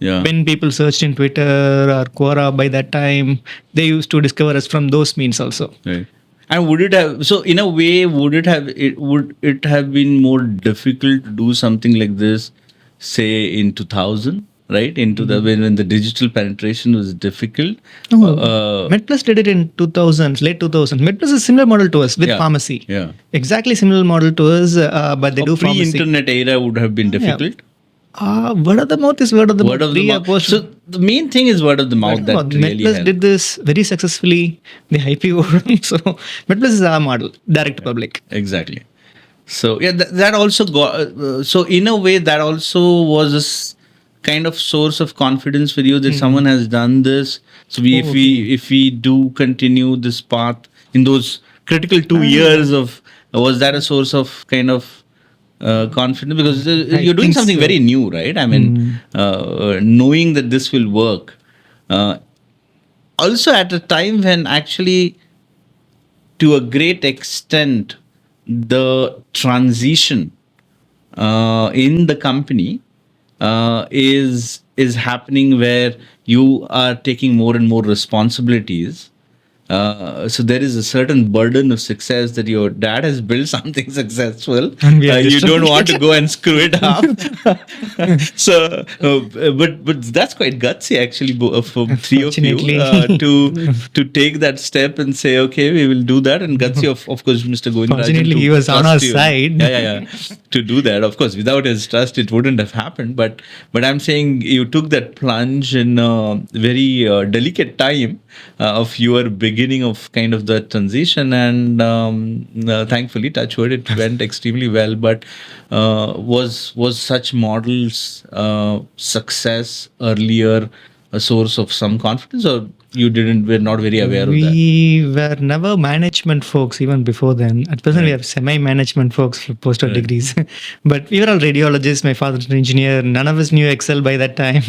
Yeah. When people searched in Twitter or Quora by that time, they used to discover us from those means also. Right. And would it have, so in a way, would it have been more difficult to do something like this, say in 2000, right? Into the when the digital penetration was difficult. MedPlus did it in 2000s, late 2000s. MedPlus is a similar model to us with Yeah. pharmacy. Yeah. Exactly similar model to us, but they do pharmacy. Pre-internet era would have been difficult. Word of the mouth is word of the Word mouth. of the mouth. Post. So the main thing is word of the mouth that really MedPlus helped. did this very successfully. They IPO. So MedPlus is our model, direct to public. Exactly. So yeah, that also got. So in a way, that also was a kind of source of confidence for you that someone has done this. So if we do continue this path in those critical 2 years of, was that a source of kind of confidence, because you're doing think something so. very new, right? I mean, knowing that this will work. Also, at a time when actually, to a great extent, the transition in the company is happening where you are taking more and more responsibilities. So there is a certain burden of success that your dad has built something successful. And we are You just don't want to go and screw it up. So, but that's quite gutsy actually from three of you to take that step and say, okay, we will do that. And gutsy of course, Mr. Govindarajan. Fortunately, he was on our side. Yeah. To do that, of course, without his trust, it wouldn't have happened. But I'm saying you took that plunge in a very delicate time. of your beginning of kind of the transition, and thankfully, touch wood, it went extremely well. But was such models success earlier a source of some confidence, or you didn't were not very aware of that? We were never management folks even before then. At present, we have semi-management folks for postdoc degrees. But we were all radiologists. My father's an engineer. None of us knew Excel by that time.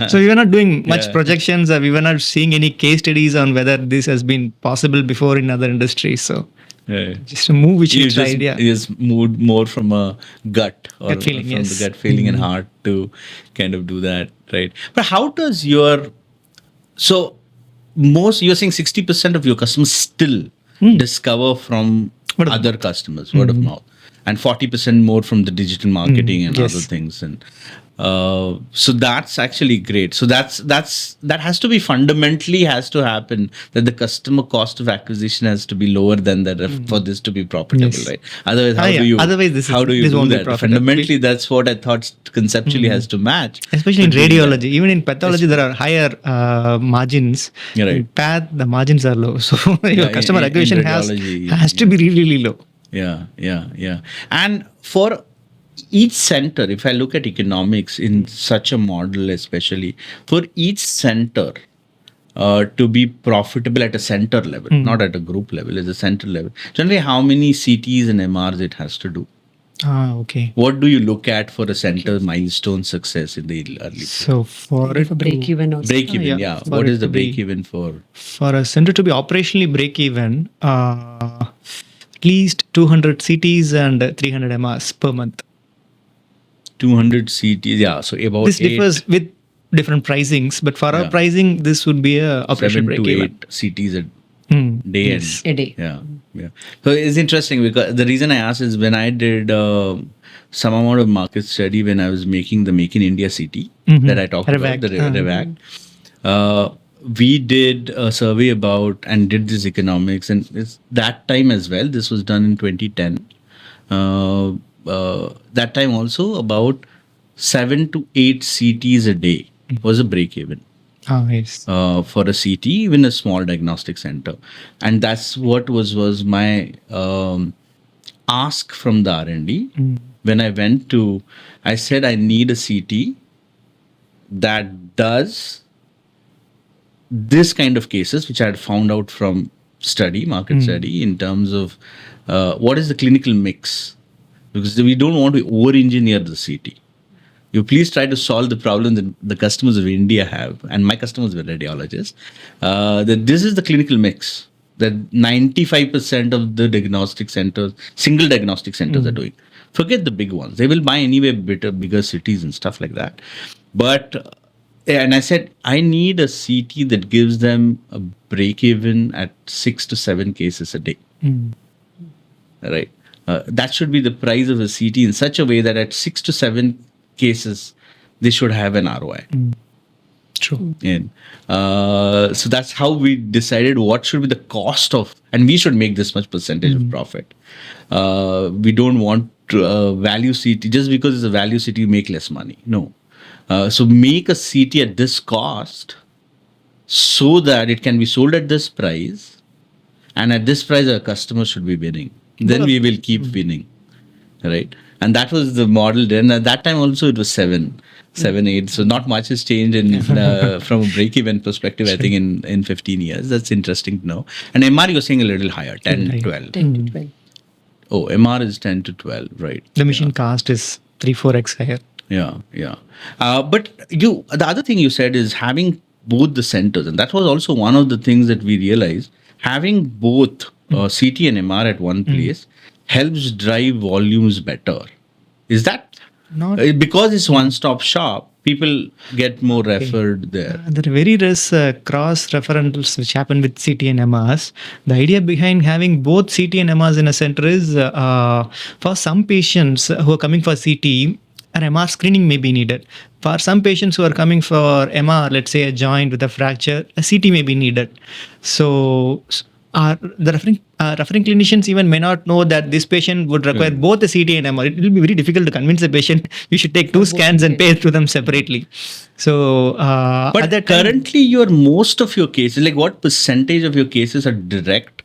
So we were not doing much projections. We were not seeing any case studies on whether this has been possible before in other industries. So just a move which we tried. You just moved more from a gut or Gut feeling, from yes. the gut feeling and heart to kind of do that, right? But how does your you're saying 60% of your customers still discover from other customers, word of mouth, and 40% more from the digital marketing and other things, and so that's actually great. So that has to be fundamentally has to happen, that the customer cost of acquisition has to be lower than that for this to be profitable, right? Otherwise, how do you this do won't be that? profitable. Fundamentally, that's what I thought conceptually has to match. Especially in radiology, even in pathology, there are higher margins. Right. In path, the margins are low, so your customer acquisition has to be really, really low. Yeah. And for each center, if I look at economics in such a model, especially for each center to be profitable at a center level, not at a group level, at a center level, generally how many CTs and MRs it has to do? Okay. What do you look at for a center milestone success in the early? So for it For break-even also. Break-even, for What it is the to be- break-even for? For a center to be operationally break-even, at least 200 CTs and 300 MRs per month. 200 CTs, so about This differs with different pricings, but for our pricing, this would be a operational 7 to break-even. 8 CTs a day. Yes. A day. Yeah. So it's interesting because the reason I asked is when I did some amount of market study when I was making the Make in India CT that I talked about, the Revac. We did a survey about and did this economics, and it's that time as well. This was done in 2010. That time also about 7 to 8 CTs a day was a break even. Yes. For a CT, even a small diagnostic center. And that's what was my ask from the R&D. When I went to, I said, I need a CT that does this kind of cases, which I had found out from market study, in terms of what is the clinical mix. Because we don't want to over-engineer the CT. You please try to solve the problem that the customers of India have, and my customers were radiologists, that this is the clinical mix that 95% of the diagnostic centers, single diagnostic centers are doing. Forget the big ones. They will buy anyway bigger cities and stuff like that. But, and I said, I need a CT that gives them a break-even at 6 to 7 cases a day. Right? That should be the price of a CT in such a way that at 6 to 7 cases, they should have an ROI. True. And so that's how we decided what should be the cost of, and we should make this much percentage of profit. We don't want value CT, just because it's a value CT, you make less money. No. So make a CT at this cost so that it can be sold at this price, and at this price, our customers should be winning. Then we will keep winning, right? And that was the model then. At that time also it was 7, 8. So not much has changed in from a break-even perspective, I think, in 15 years. That's interesting to know. And MR, you're saying a little higher, 10, 12. 10 to 12. Oh, MR is 10 to 12, right. The machine cost is 3-4x higher. Yeah. But the other thing you said is having both the centers. And that was also one of the things that we realized. Having both CT and MR at one place helps drive volumes better. Is that Not because it's one-stop shop? People get more referred there. there are very less cross referrals which happen with CT and MRs. The idea behind having both CT and MRs in a center is for some patients who are coming for CT, an MR screening may be needed. For some patients who are coming for MR, let's say a joint with a fracture, a CT may be needed. So the referring clinicians even may not know that this patient would require both the CT and MR. It will be very difficult to convince the patient you should take two scans and pay to them separately. So, But at that time- currently, most of your cases, like what percentage of your cases are direct,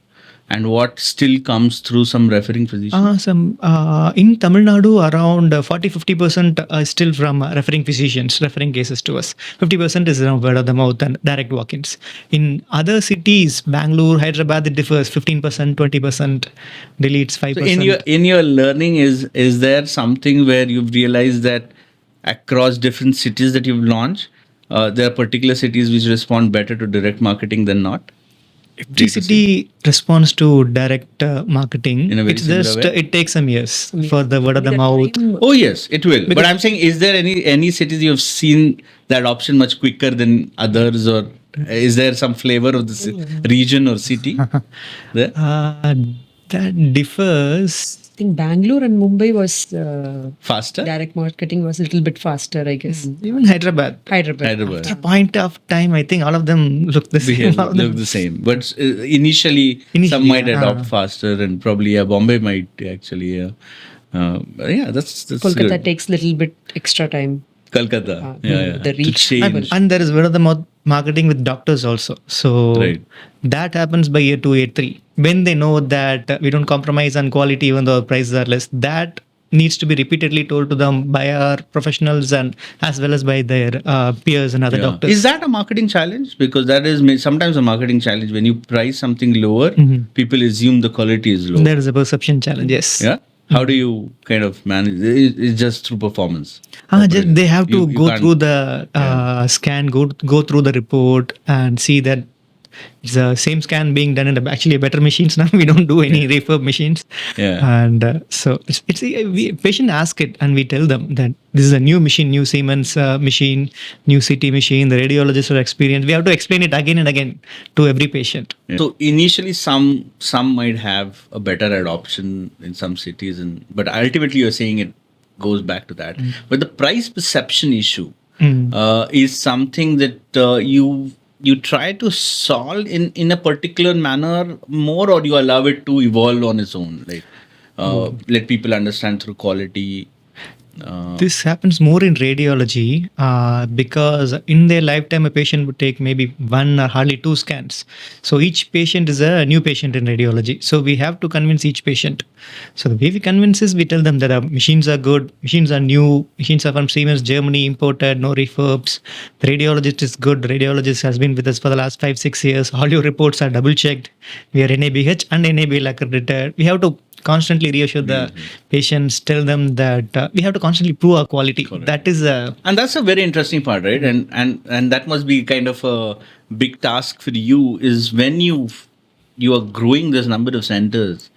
and what still comes through some referring physicians? In Tamil Nadu, around 40-50% is still from referring physicians, referring cases to us. 50% is word of the mouth and direct walk-ins. In other cities, Bangalore, Hyderabad, it differs. 15%, 20%, Delhi it's 5%. So in your learning, is there something where you've realized that across different cities that you've launched, there are particular cities which respond better to direct marketing than not? Every city responds to direct marketing. In a very It's similar just way? it takes some years for the word of the mouth. Oh yes, it will. But I'm saying, is there any cities you have seen that option much quicker than others, or is there some flavor of the region or city there? That differs. I think Bangalore and Mumbai was Faster? direct marketing was a little bit faster, I guess. Even Hyderabad. Hyderabad. At a point of time, I think all of them look the same. All of them- Look the same. But initially, some might adopt faster, and probably Bombay might actually. That's Kolkata good. takes a little bit extra time. Kolkata. The To reach. change. And there is word of the mouth marketing with doctors also. So Right. that happens by year 2, year 3. When they know that we don't compromise on quality even though our prices are less, that needs to be repeatedly told to them by our professionals and as well as by their peers and other Yeah. doctors. Is that a marketing challenge? Because that is sometimes a marketing challenge. When you price something lower, people assume the quality is low. There is a perception challenge, yes. Yeah. How do you kind of manage? It's just through performance. They have to You go can't- through the scan, go through the report and see that it's the same scan being done in actually better machines now. We don't do any refurb machines. Yeah. And so patient ask it and we tell them that this is a new machine, new Siemens machine, new CT machine. The radiologists are experienced. We have to explain it again and again to every patient. Yeah. So initially, some might have a better adoption in some cities, but ultimately you're saying it goes back to that. But the price perception issue is something that you try to solve in a particular manner more, or you allow it to evolve on its own, like let people understand through quality. This happens more in radiology because in their lifetime a patient would take maybe 1 or hardly 2 scans. So each patient is a new patient in radiology. So we have to convince each patient. So the way we convince is we tell them that our machines are good, machines are new, machines are from Siemens, Germany, imported, no refurbs. The radiologist is good. The radiologist has been with us for the last 5-6 years. All your reports are double checked. We are NABH and NABL accredited. We have to constantly reassure the patients, tell them that we have to constantly prove our quality. That is And that's a very interesting part, right? And that must be kind of a big task for you, is when you are growing this number of centers,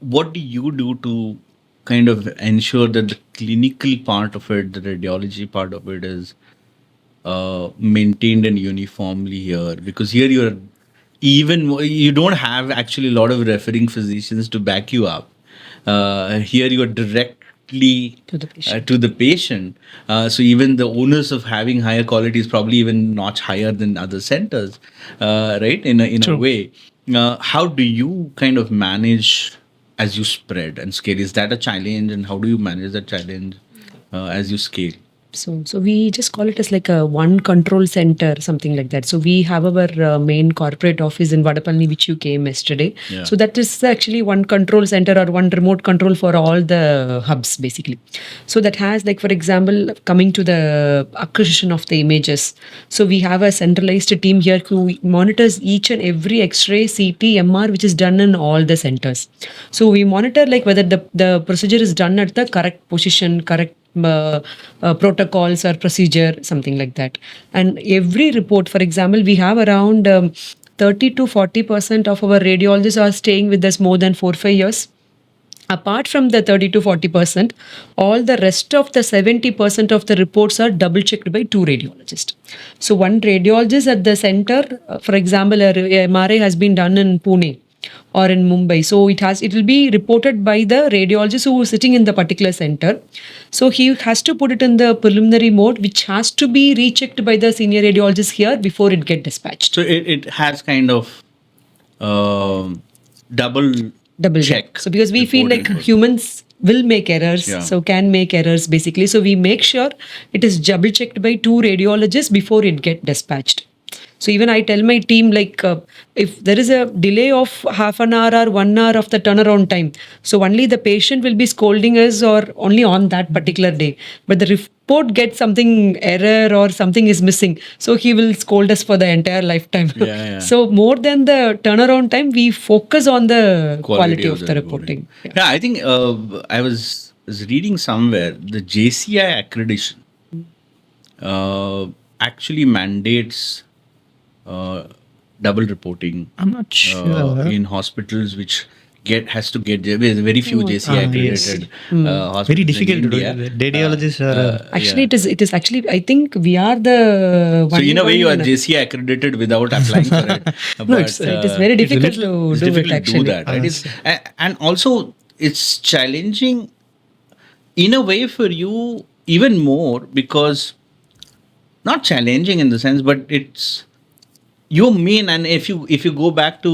what do you do to kind of ensure that the clinical part of it, the radiology part of it, is maintained and uniformly here? Because here you don't have actually a lot of referring physicians to back you up. Here you are directly To the patient. to the patient. So even the onus of having higher quality is probably even notch higher than other centers, right? In a way. How do you kind of manage as you spread and scale? Is that a challenge, and how do you manage that challenge as you scale? So we just call it as like a one control center, something like that. So we have our main corporate office in Vadapalni, which you came yesterday. Yeah. So that is actually one control center or one remote control for all the hubs, basically. So that has, like, for example, coming to the acquisition of the images. So we have a centralized team here who monitors each and every X-ray, CT, MR, which is done in all the centers. So we monitor like whether the procedure is done at the correct position, correct protocols or procedure, something like that. And every report, for example, we have around 30 to 40% of our radiologists are staying with us more than 4-5 years. Apart from the 30 to 40%, all the rest of the 70% of the reports are double checked by 2 radiologists. So one radiologist at the center, for example, a MRI has been done in Pune or in Mumbai. So it will be reported by the radiologist who is sitting in the particular center. So he has to put it in the preliminary mode, which has to be rechecked by the senior radiologist here before it get dispatched. So it has kind of double check. So because we feel like reporting. humans will make errors, Yeah. so can make errors basically. So we make sure it is double checked by 2 radiologists before it get dispatched. So even I tell my team like if there is a delay of half an hour or 1 hour of the turnaround time, so only the patient will be scolding us or only on that particular day. But the report gets something error or something is missing, so he will scold us for the entire lifetime. Yeah. So more than the turnaround time, we focus on the quality of the reporting. Yeah, I think I was reading somewhere the JCI accreditation actually mandates double reporting I'm not sure. in hospitals, which has to get there's very few JCI accredited hospitals. Very difficult in to do India. that. Radiologists are. Actually, it is actually, I think we are the So only in a way, you are one- JCI accredited without applying for it. But, it's- it is very it's a difficult little- it's to do it difficult to actually. do that, right? And also it's challenging in a way for you even more, because not challenging in the sense, but it's your main. And if you go back to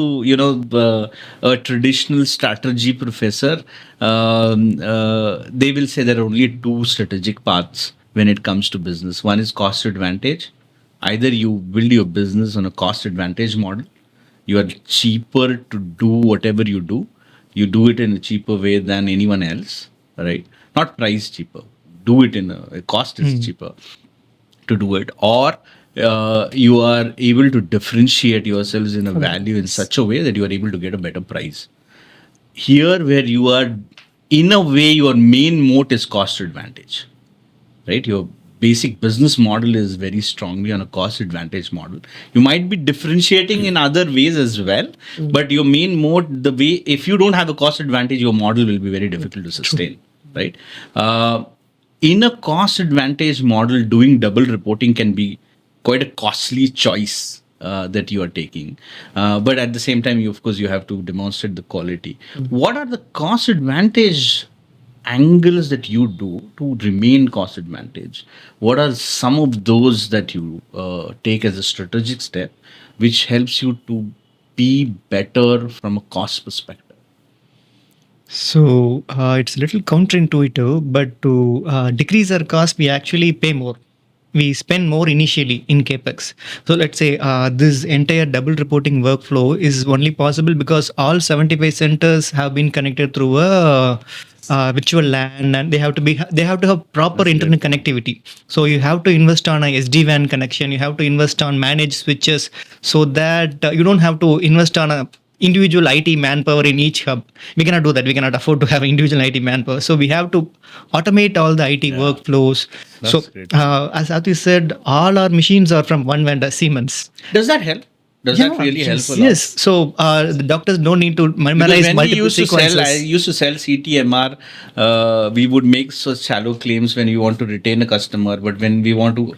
a traditional strategy professor, they will say there are only two strategic paths when it comes to business. One is cost advantage. Either you build your business on a cost advantage model, you are cheaper to do whatever you do. You do it in a cheaper way than anyone else, right? Not price cheaper. Do it in a cost is cheaper to do it, or you are able to differentiate yourselves in a value in such a way that you are able to get a better price. Here, where you are, in a way, your main moat is cost advantage, right? Your basic business model is very strongly on a cost advantage model. You might be differentiating in other ways as well, but your main moat, if you don't have a cost advantage, your model will be very difficult to sustain, right? In a cost advantage model, doing double reporting can be quite a costly choice that you are taking. But at the same time, of course, you have to demonstrate the quality. What are the cost advantage angles that you do to remain cost advantage? What are some of those that you take as a strategic step which helps you to be better from a cost perspective? So it's a little counterintuitive, but to decrease our cost, we actually pay more. We spend more initially in capex. So let's say this entire double reporting workflow is only possible because all 75 centers have been connected through a virtual LAN, and they have to have proper internet connectivity. So you have to invest on a SD-WAN connection. You have to invest on managed switches, so that you don't have to invest on a individual IT manpower in each hub. We cannot do that. We cannot afford to have individual IT manpower. So we have to automate all the IT workflows. That's great. As Aarthi said, all our machines are from one vendor, Siemens. Does that help? Does that really help a lot? Yes. So the doctors don't need to Because memorize when multiple sequences. I used to sell CTMR, we would make such shallow claims when we want to retain a customer, but when we want to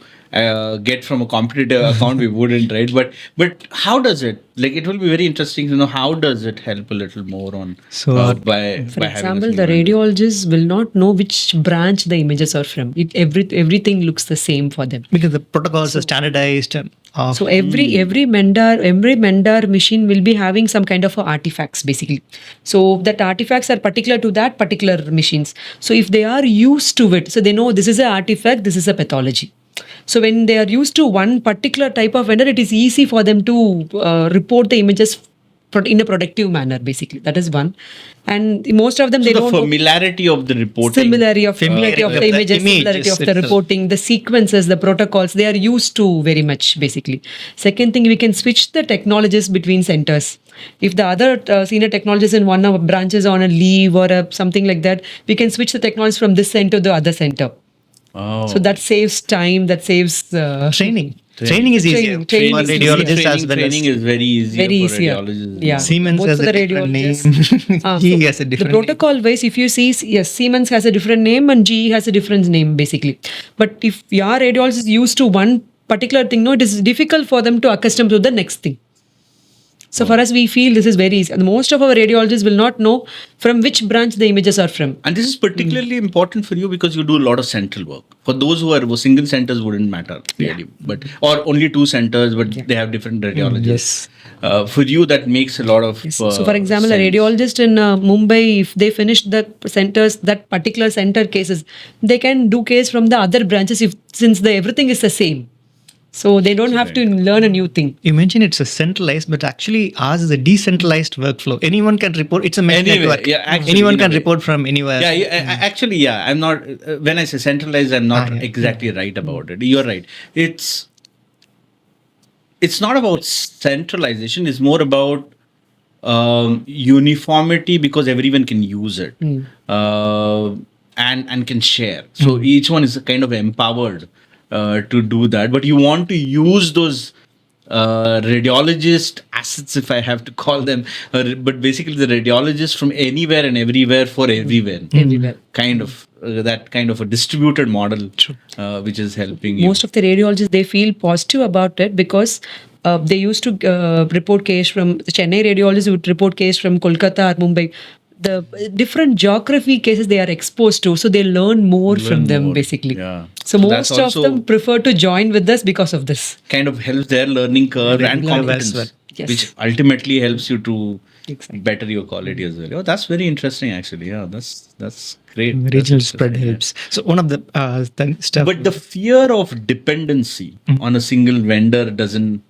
get from a competitor account, we wouldn't, right? But how does it? Like, it will be very interesting to know how does it help a little more on So, by For by example, having the radiologists will not know which branch the images are from. Everything looks the same for them. because the protocols are standardized. So every vendor machine will be having some kind of artifacts basically. So that artifacts are particular to that particular machines. So if they are used to it, so they know this is an artifact, this is a pathology. So when they are used to one particular type of vendor, it is easy for them to report the images in a productive manner. Basically, that is one. And most of them they the don't know familiarity of the reporting. similarity of the images, similarity of the reporting, the sequences, the protocols, they are used to very much basically. Second thing, we can switch the technologies between centers. If the other senior technologist in one of branches on a leave or something like that, we can switch the technologies from this center to the other center. Oh. So that saves time, that saves Training. Training is easier Training for is radiologists easier. as well Training as is very easier Very for easier. radiologists. Yeah. Siemens Both has for a the different name. radiologists. GE So has a different the protocol wise, if you see, yes, Siemens has a different name and GE has a different name basically. But if your radiologist is used to one particular thing, no, it is difficult for them to accustom to the next thing. So for us, we feel this is very easy. And most of our radiologists will not know from which branch the images are from. And this is particularly important for you because you do a lot of central work. For those who are single centers wouldn't matter really, but or only 2 centers, but they have different radiologists. For you, that makes a lot of So for example, sense. a radiologist in Mumbai, if they finish the centers, that particular center cases, they can do case from the other branches since everything is the same. So they don't have to learn a new thing. You mentioned it's a centralized, but actually ours is a decentralized workflow. Anyone can report. It's a mesh Anyway, network. yeah, actually, Anyone in a can way. report from anywhere. Actually, I'm not. When I say centralized, I'm not exactly right about it. You're right. It's not about centralization. It's more about uniformity because everyone can use it and can share. So each one is kind of empowered to do that. But you want to use those radiologist assets, if I have to call them, but basically the radiologist from anywhere and everywhere for everywhere. Everywhere. Kind of that kind of a distributed model, which is helping you. Most of the radiologists, they feel positive about it because they used to report case from Chennai radiologists would report case from Kolkata or Mumbai. The different geography cases they are exposed to, so they learn more from them more. basically. Yeah. So So that's most of also- them prefer to join with us because of this. Kind of helps their learning curve and Learning curve competence, as well. Yes. which ultimately helps you to Exactly. better your quality as well. Oh, that's very interesting, actually. Yeah, that's great. Regional That's spread interesting, yeah. helps. So one of the stuff. But the fear of dependency on a single vendor doesn't.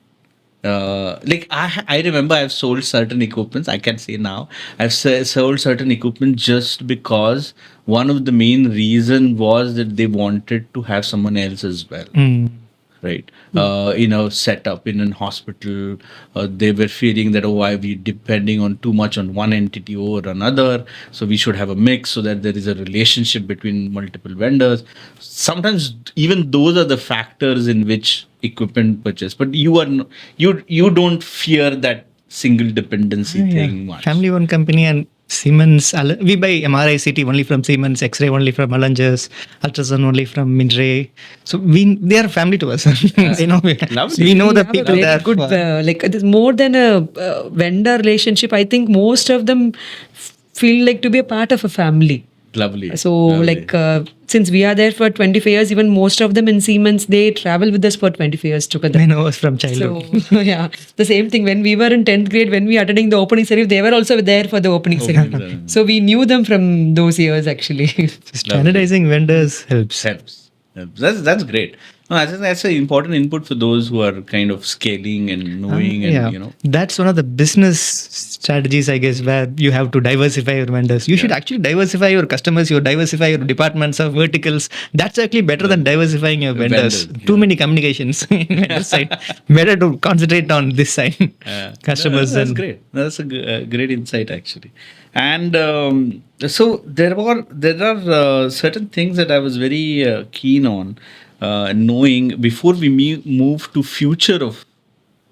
Like I remember I've sold certain equipments. I can say now I've sold certain equipment just because one of the main reason was that they wanted to have someone else as well. Right, set up in an hospital. They were feeling that, why we depending on too much on one entity over another, so we should have a mix so that there is a relationship between multiple vendors. Sometimes even those are the factors in which equipment purchase, but you don't fear that single dependency thing much. Family owned company and Siemens. We buy MRI CT only from Siemens, X-ray only from Alangers, ultrasound only from Mindray. So they are family to us. Lovely. We know We the have a people very there. good like it is more than a vendor relationship. I think most of them feel like to be a part of a family. Lovely. So Lovely. since we are there for 25 years, even most of them in Siemens, they travel with us for 25 years together. They know us from childhood. So yeah, the same thing when we were in 10th grade, when we attending the opening ceremony, they were also there for the opening ceremony. ceremony. So we knew them from those years actually. Standardizing vendors helps. Helps. That's great. No, I think that's an important input for those who are kind of scaling and knowing and That's one of the business strategies, I guess, where you have to diversify your vendors. You should actually diversify your customers, you diversify your departments of verticals. That's actually better than diversifying your vendors. Too many communications in vendor side. Better to concentrate on this side. Customers. That's great. That's a great insight actually. And so there are certain things that I was very keen on knowing before we move to future of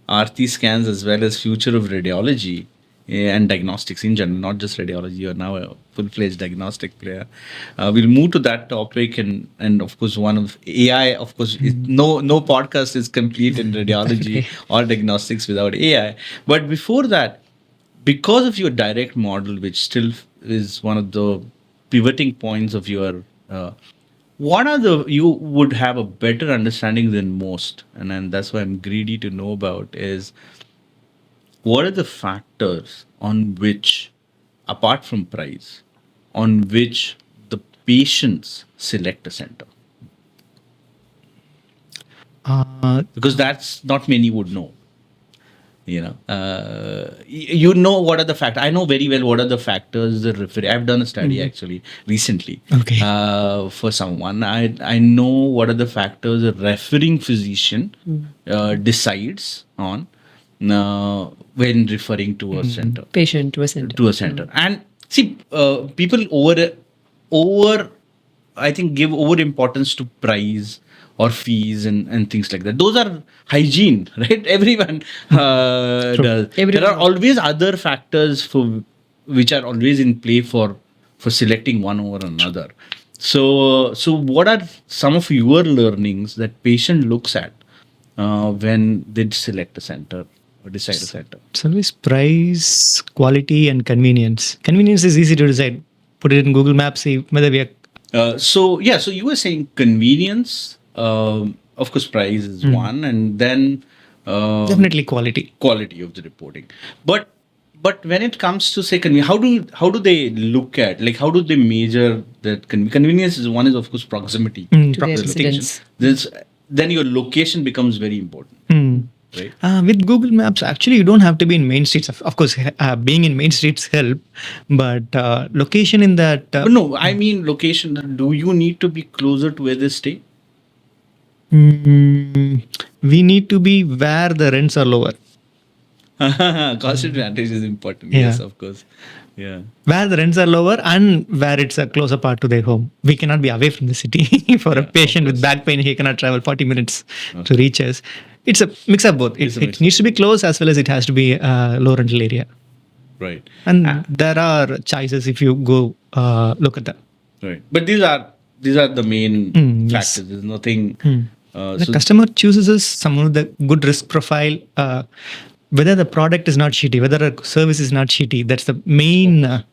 Aarthi Scans as well as future of radiology and diagnostics in general, not just radiology. You're now a full-fledged diagnostic player. We'll move to that topic and of course one of AI. Of course, no podcast is complete in radiology or diagnostics without AI. But before that, because of your direct model, which still is one of the pivoting points of your you would have a better understanding than most, and that's why I'm greedy to know about is what are the factors on which, apart from price, on which the patients select a center? Because that's not many would know. You know what are the factors. I know very well what are the factors that refer. I've done a study actually recently for someone. I know what are the factors a referring physician decides on when referring to a center. Patient to a center. And see, people over I think give over importance to price or fees and things like that. Those are hygiene, right? Everyone does. There are always other factors which are always in play for selecting one over another. So what are some of your learnings that patient looks at when they select a center or decide a center? It's always price, quality, and convenience. Convenience is easy to decide. Put it in Google Maps, see whether we are. So you were saying convenience. Of course, price is one, and then Definitely quality. quality of the reporting. But when it comes to say how do they look at, like, how do they measure that convenience? Is one is of course proximity. To the Proximity. residents. Then your location becomes very important, right? With Google Maps, actually, you don't have to be in main streets. Of course, being in main streets help, but location in that. But no, I mean location. Do you need to be closer to where they stay? We need to be where the rents are lower. Cost advantage is important. Yeah. Yes, of course. Yeah. Where the rents are lower and where it's a closer part to their home. We cannot be away from the city. For a patient with back pain, he cannot travel 40 minutes to reach us. It's a mix of both. It's a mix It needs to be close as well as it has to be a low rental area. Right. And there are choices if you go look at that. Right. But these are the main yes. factors. There's nothing. The customer chooses us someone with a good risk profile. Whether the product is not shitty, whether a service is not shitty, that's the main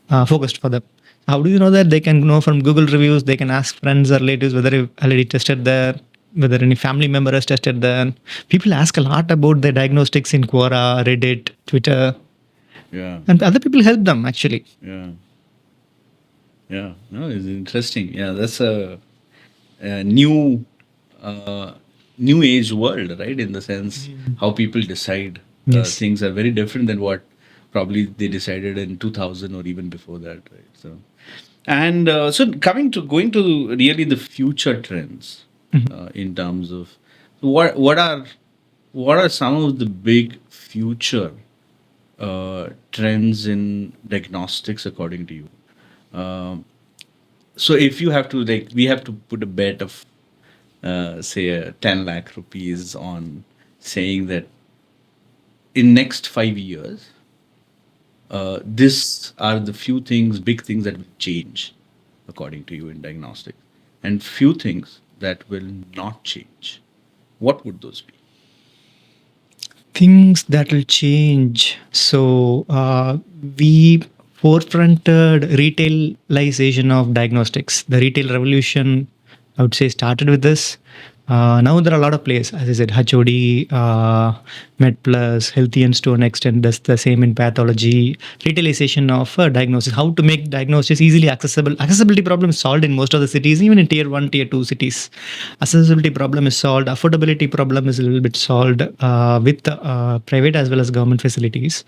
focus for them. How do you know that? They can know from Google reviews. They can ask friends or relatives whether you've already tested there, whether any family member has tested there. People ask a lot about their diagnostics in Quora, Reddit, Twitter, Yeah. and other people help them actually. Yeah. Yeah. No, it's interesting. Yeah, that's a new new age world, right? In the sense how people decide Yes. things are very different than what probably they decided in 2000 or even before that, right? So, and so going to really the future trends in terms of what are some of the big future trends in diagnostics according to you? So if you have to, like, we have to put a bet of say 10 lakh rupees on saying that in next 5 years this are the big things that will change according to you in diagnostics, and few things that will not change. What would those be? Things that will change. So we forefronted retailization of diagnostics. The retail revolution, I would say, started with this. Now there are a lot of players, as I said, HOD, MedPlus, Healthians to an extent does the same in pathology. Retailization of diagnosis, how to make diagnosis easily accessible. Accessibility problem is solved in most of the cities, even in tier 1, tier 2 cities. Accessibility problem is solved. Affordability problem is a little bit solved with private as well as government facilities.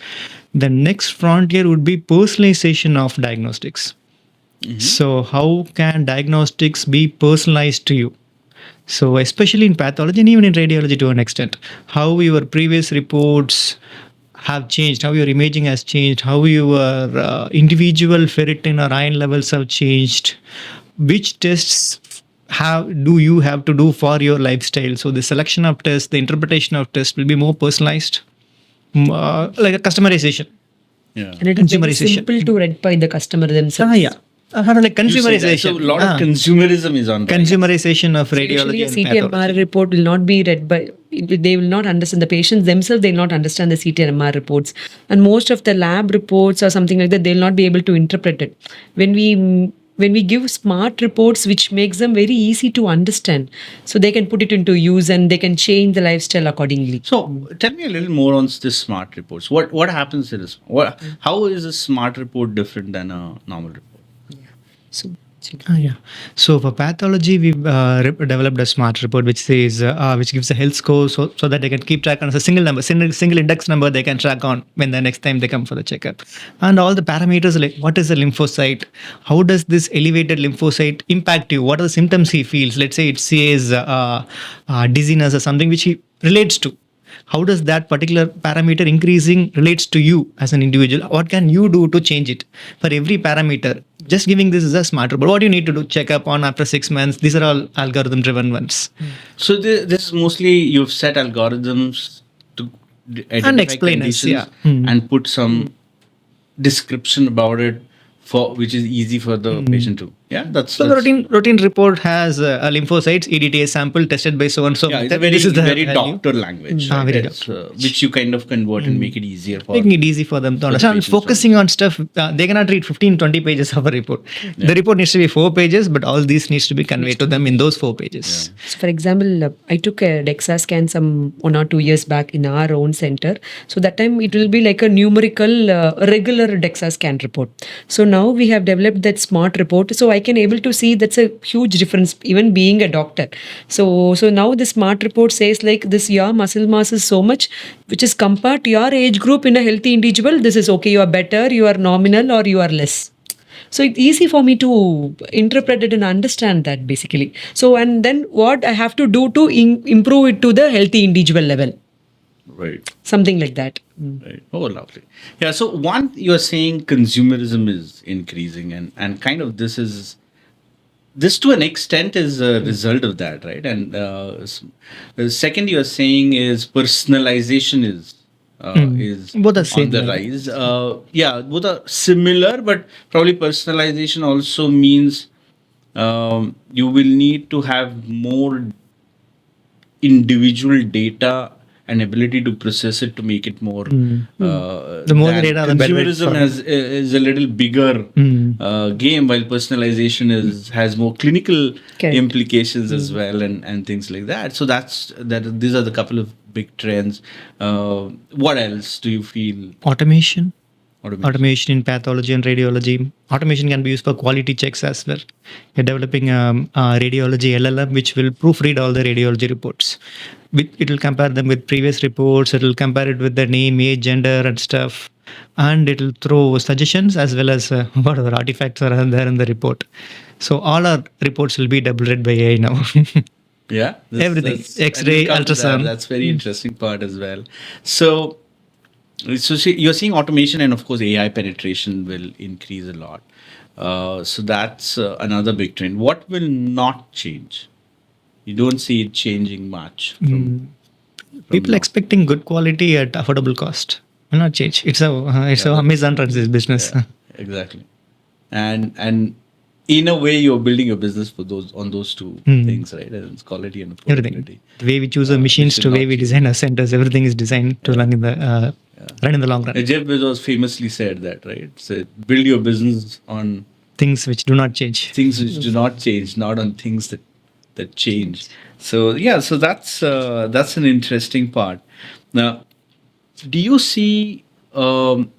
The next frontier would be personalization of diagnostics. So how can diagnostics be personalized to you? So especially in pathology and even in radiology to an extent, how your previous reports have changed, how your imaging has changed, how your individual ferritin or iron levels have changed, which tests do you have to do for your lifestyle. So the selection of tests, the interpretation of tests will be more personalized, like a customization. Yeah. And it is very Consumerization. simple to read by the customer themselves. Yeah. Like You say that. So consumerization. a lot of consumerism is on. Consumerization of Actually, radiology a and CT MR pathology. report will not be read by, they will not understand, the patients themselves, they will not understand the CT and MR reports. And most of the lab reports or something like that, they will not be able to interpret it. When we give smart reports, which makes them very easy to understand, so they can put it into use and they can change the lifestyle accordingly. So tell me a little more on this smart reports. What happens in this? How is a smart report different than a normal report? So, Yeah. So for pathology, we've developed a smart report which says which gives a health score, so that they can keep track on a single number, single index number they can track on when the next time they come for the checkup, and all the parameters like what is a lymphocyte, how does this elevated lymphocyte impact you, what are the symptoms he feels. Let's say it says dizziness or something which he relates to. How does that particular parameter increasing relates to you as an individual? What can you do to change it? For every parameter, just giving this is a smart report. What do you need to do? Check up on after 6 months. These are all algorithm driven ones. So this is mostly you've set algorithms to identify explain us, conditions and put some description about it which is easy for the patient to. Yeah, that's So the routine report has lymphocytes, EDTA sample tested by so and so. yeah, it's a method. This is the very value. doctor language, Ah, right? very It's, doctor language. which you kind of convert and make it easier for Making it easy for them to the understand. patients to Focusing on stuff, they cannot read 15, 20 pages of a report. The report needs to be 4 pages, but all these needs to be conveyed to them in those 4 pages. So, for example, I took a DEXA scan some 1 or 2 years back in our own center. So that time it will be like a numerical regular DEXA scan report. So now we have developed that smart report. So I can able to see that's a huge difference even being a doctor. So now the smart report says like this your muscle mass is so much, which is compared to your age group in a healthy individual. This is okay. You are better. You are nominal or you are less. So it's easy for me to interpret it and understand that basically. So and then what I have to do to improve it to the healthy individual level. right. Something like that. Right. Oh, lovely. Yeah. So one, you're saying consumerism is increasing, and kind of this to an extent is a result of that, right? And the second you're saying is personalization is Both are on same, the right? rise. Yeah, both are similar, but probably personalization also means you will need to have more individual data and ability to process it to make it more. The more the than data, the better it consumerism for- is a little bigger game, while personalization has more clinical Correct. implications as well, and things like that. So these are the couple of big trends. What else do you feel? Automation. Automation. Automation in pathology and radiology. Automation can be used for quality checks as well. You're developing a radiology LLM which will proofread all the radiology reports. It will compare them with previous reports. It will compare it with the name, age, gender, and stuff. And it will throw suggestions as well as whatever artifacts are there in the report. So all our reports will be double read by AI now. Yeah, Everything. and X-ray, we'll come to that. ultrasound. That's very interesting part as well. So you're seeing automation, and of course AI penetration will increase a lot. So that's another big trend. What will not change? You don't see it changing much. People now. expecting good quality at affordable cost will not change. It's a Amazon runs this business. Yeah, exactly. And in a way, you're building your business for those two things, right? And it's quality and affordability. Everything. The way we choose our machines should to not way we change. design our centers, everything is designed to run in the long run. Jeff Bezos famously said that, right? Said, build your business on Things which do not change. things which do not change, not on things that change. So yeah, so that's an interesting part. Now, do you see when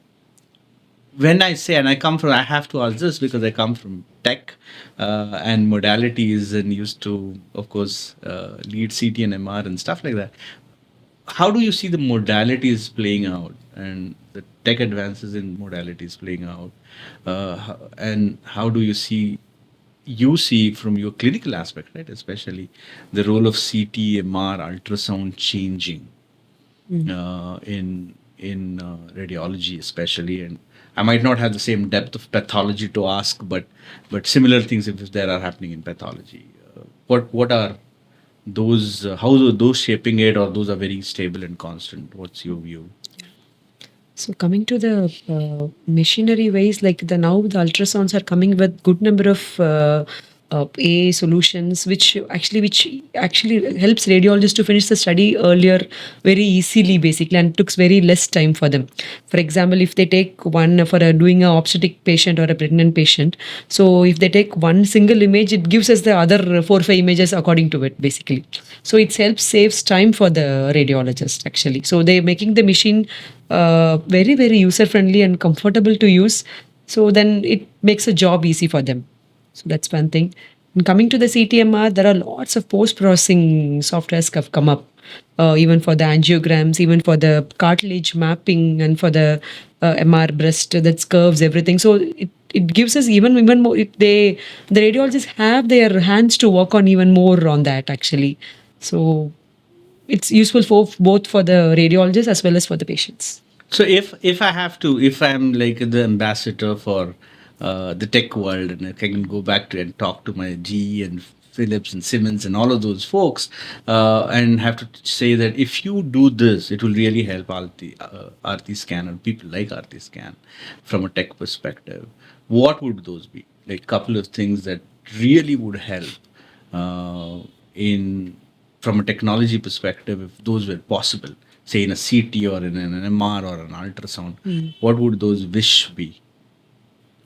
I say, and I have to ask this because I come from tech and modalities and used to, of course, lead CT and MR and stuff like that. How do you see the modalities playing out and the tech advances in modalities playing out? And how do you see from your clinical aspect, right? Especially the role of CT, MR, ultrasound changing in radiology, especially, and I might not have the same depth of pathology to ask, but similar things if there are happening in pathology. What are those? How are those shaping it, or those are very stable and constant? What's your view? So coming to the machinery ways, like now the ultrasounds are coming with good number of AI solutions, which actually helps radiologists to finish the study earlier very easily, basically, and took very less time for them. For example, if they take one for doing a obstetric patient or a pregnant patient, so if they take one single image, it gives us the other 4 or 5 images according to it, basically. So it saves time for the radiologist actually. So they're making the machine very, very user friendly and comfortable to use. So then it makes a job easy for them. So that's one thing. And coming to the CTMR, there are lots of post-processing softwares have come up, even for the angiograms, even for the cartilage mapping, and for the MR breast that's curves, everything. So it gives us even more. The radiologists have their hands to work on even more on that actually. So it's useful for both for the radiologists as well as for the patients. So if I'm like the ambassador for the tech world, and I can go back to and talk to my GE and Philips and Siemens and all of those folks, and have to say that if you do this, it will really help Aarthi Scan and people like Aarthi Scan from a tech perspective. What would those be? like couple of things that really would help uh, in from a technology perspective, if those were possible, say in a CT or in an MR or an ultrasound, what would those wish be?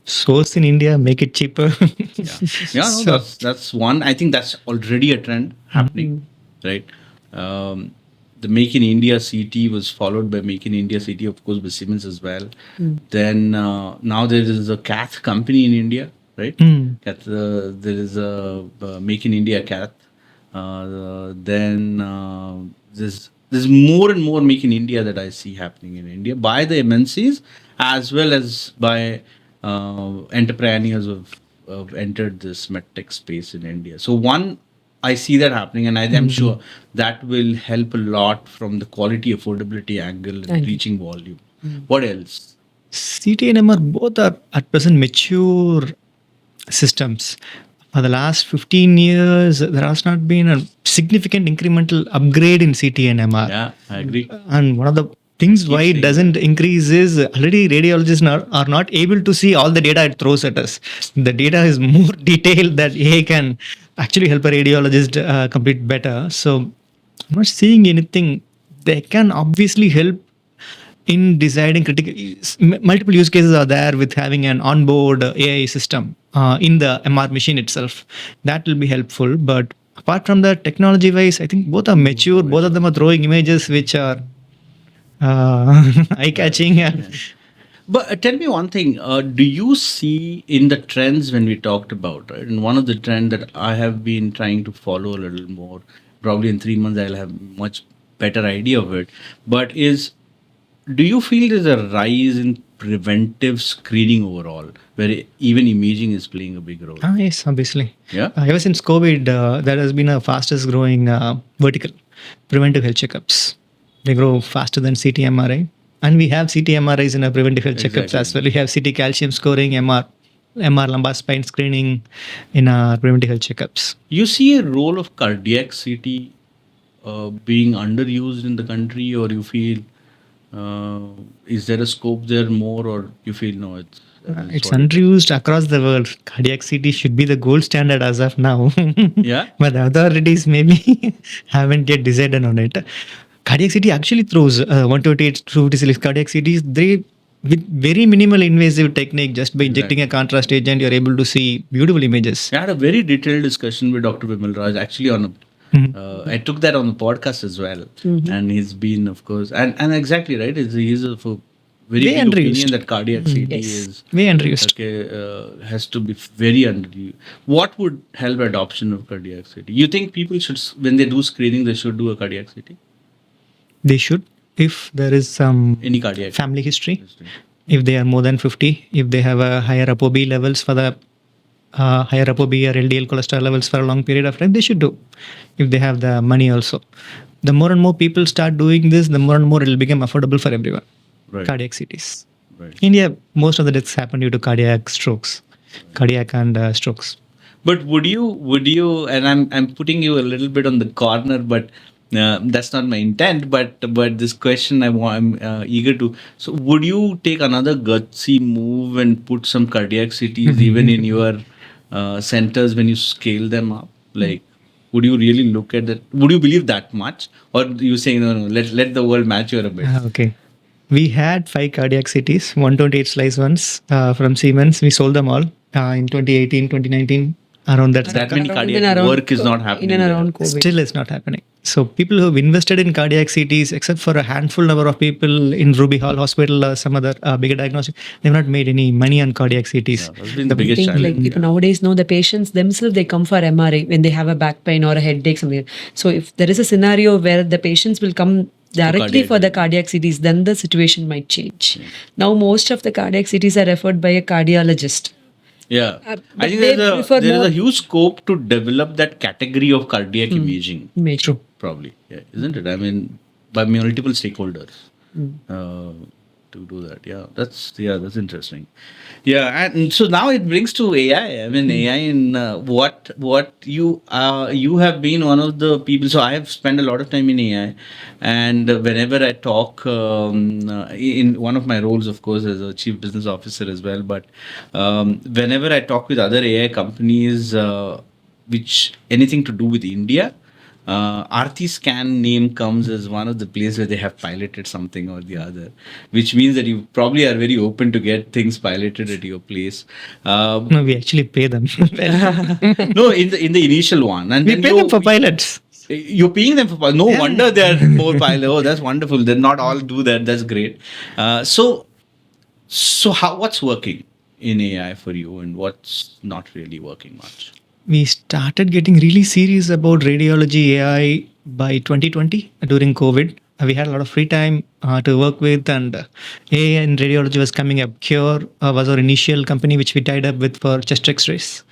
Source in India, make it cheaper. Yeah, yeah, no, So, that's one. I think that's already a trend happening, right? Um, the Make in India CT was followed by Make in India CT, of course, by Siemens as well. Then now there is a cath company in India, right? There is a Make in India cath. Then there's more and more Make in India that I see happening in India by the MNCs as well as by entrepreneurs who've entered this medtech space in India. So one, I see that happening, and I'm sure that will help a lot from the quality affordability angle and reaching volume. What else? CT and MR both are at present mature systems. For the last 15 years, there has not been a significant incremental upgrade in CT and MR. Yeah, I agree. And one of the things why it doesn't increase is already radiologists are not able to see all the data it throws at us. The data is more detailed that AI can actually help a radiologist complete better. So I'm not seeing anything. They can obviously help in deciding critical. Multiple use cases are there with having an onboard AI system in the MR machine itself. That will be helpful. But apart from that, technology wise, I think both are mature. Both of them are throwing images which are eye catching. But tell me one thing. Do you see in the trends when we talked about, right? And one of the trend that I have been trying to follow a little more, probably in 3 months I'll have much better idea of it. But do you feel there's a rise in preventive screening overall, where even imaging is playing a big role? Yes, obviously. Yeah. Ever since COVID, there has been a fastest growing vertical, preventive health checkups. They grow faster than CT MRI. And we have CT MRIs in our preventive health checkups as well. We have CT calcium scoring, MR lumbar spine screening in our preventive health checkups. You see a role of cardiac CT being underused in the country, or you feel is there a scope there more, or you feel no, it's underused across the world. Cardiac CT should be the gold standard as of now. Yeah. But the authorities maybe haven't yet decided on it. Cardiac CT actually throws 128 256 cardiac CTs. They with very minimal invasive technique, just by injecting a contrast agent, you're able to see beautiful images. I had a very detailed discussion with Dr. Vimal Raj actually on a. I took that on the podcast as well, and he's been, of course, and exactly right. He's a very big opinion that cardiac CT is way underused. Okay, has to be very underused. What would help adoption of cardiac CT? You think people should, when they do screening, they should do a cardiac CT? They should, if there is some any cardiac family history. If they are more than 50, if they have a higher ApoB levels for the higher ApoB or LDL cholesterol levels for a long period of time, they should do. If they have the money also. The more and more people start doing this, the more and more it will become affordable for everyone. Right. Cardiac CTs. Right. India, most of the deaths happen due to cardiac strokes, cardiac and strokes. But would you? And I'm putting you a little bit on the corner, but that's not my intent. But this question I'm eager to. So would you take another gutsy move and put some cardiac CTs even in your centers when you scale them up? Like, would you really look at that? Would you believe that much, or you saying no? Let the world mature a bit. Okay. We had 5 cardiac CTs, 128 slice ones from Siemens. We sold them all in 2018, 2019. Around that. That many cardiac work is not happening. In and around COVID. Still is not happening. So people who have invested in cardiac CTs, except for a handful number of people in Ruby Hall Hospital or some other bigger diagnostic, they've not made any money on cardiac CTs. Yeah, that's been the biggest challenge. Like nowadays, the patients themselves, they come for MRI when they have a back pain or a headache, something. So if there is a scenario where the patients will come directly for the cardiac CTs, then the situation might change. Now most of the cardiac CTs are referred by a cardiologist. Yeah, I think there's a huge scope to develop that category of cardiac imaging. True. Probably, yeah, isn't it? I mean, by multiple stakeholders to to do that. That's interesting. Yeah, and so now it brings to AI. I mean, AI in what you have been one of the people. So I have spent a lot of time in AI, and whenever I talk in one of my roles, of course, as a chief business officer as well. But whenever I talk with other AI companies, which anything to do with India. Aarthi Scan name comes as one of the places where they have piloted something or the other, which means that you probably are very open to get things piloted at your place. No, we actually pay them. No, in the initial one, and We then pay them for pilots. you're paying them for no wonder they are more pilot. Oh, that's wonderful. They not all do that. That's great. So what's working in AI for you, and what's not really working much? We started getting really serious about radiology AI by 2020 during COVID. We had a lot of free time to work with, and AI and radiology was coming up. Cure was our initial company which we tied up with for chest X-rays.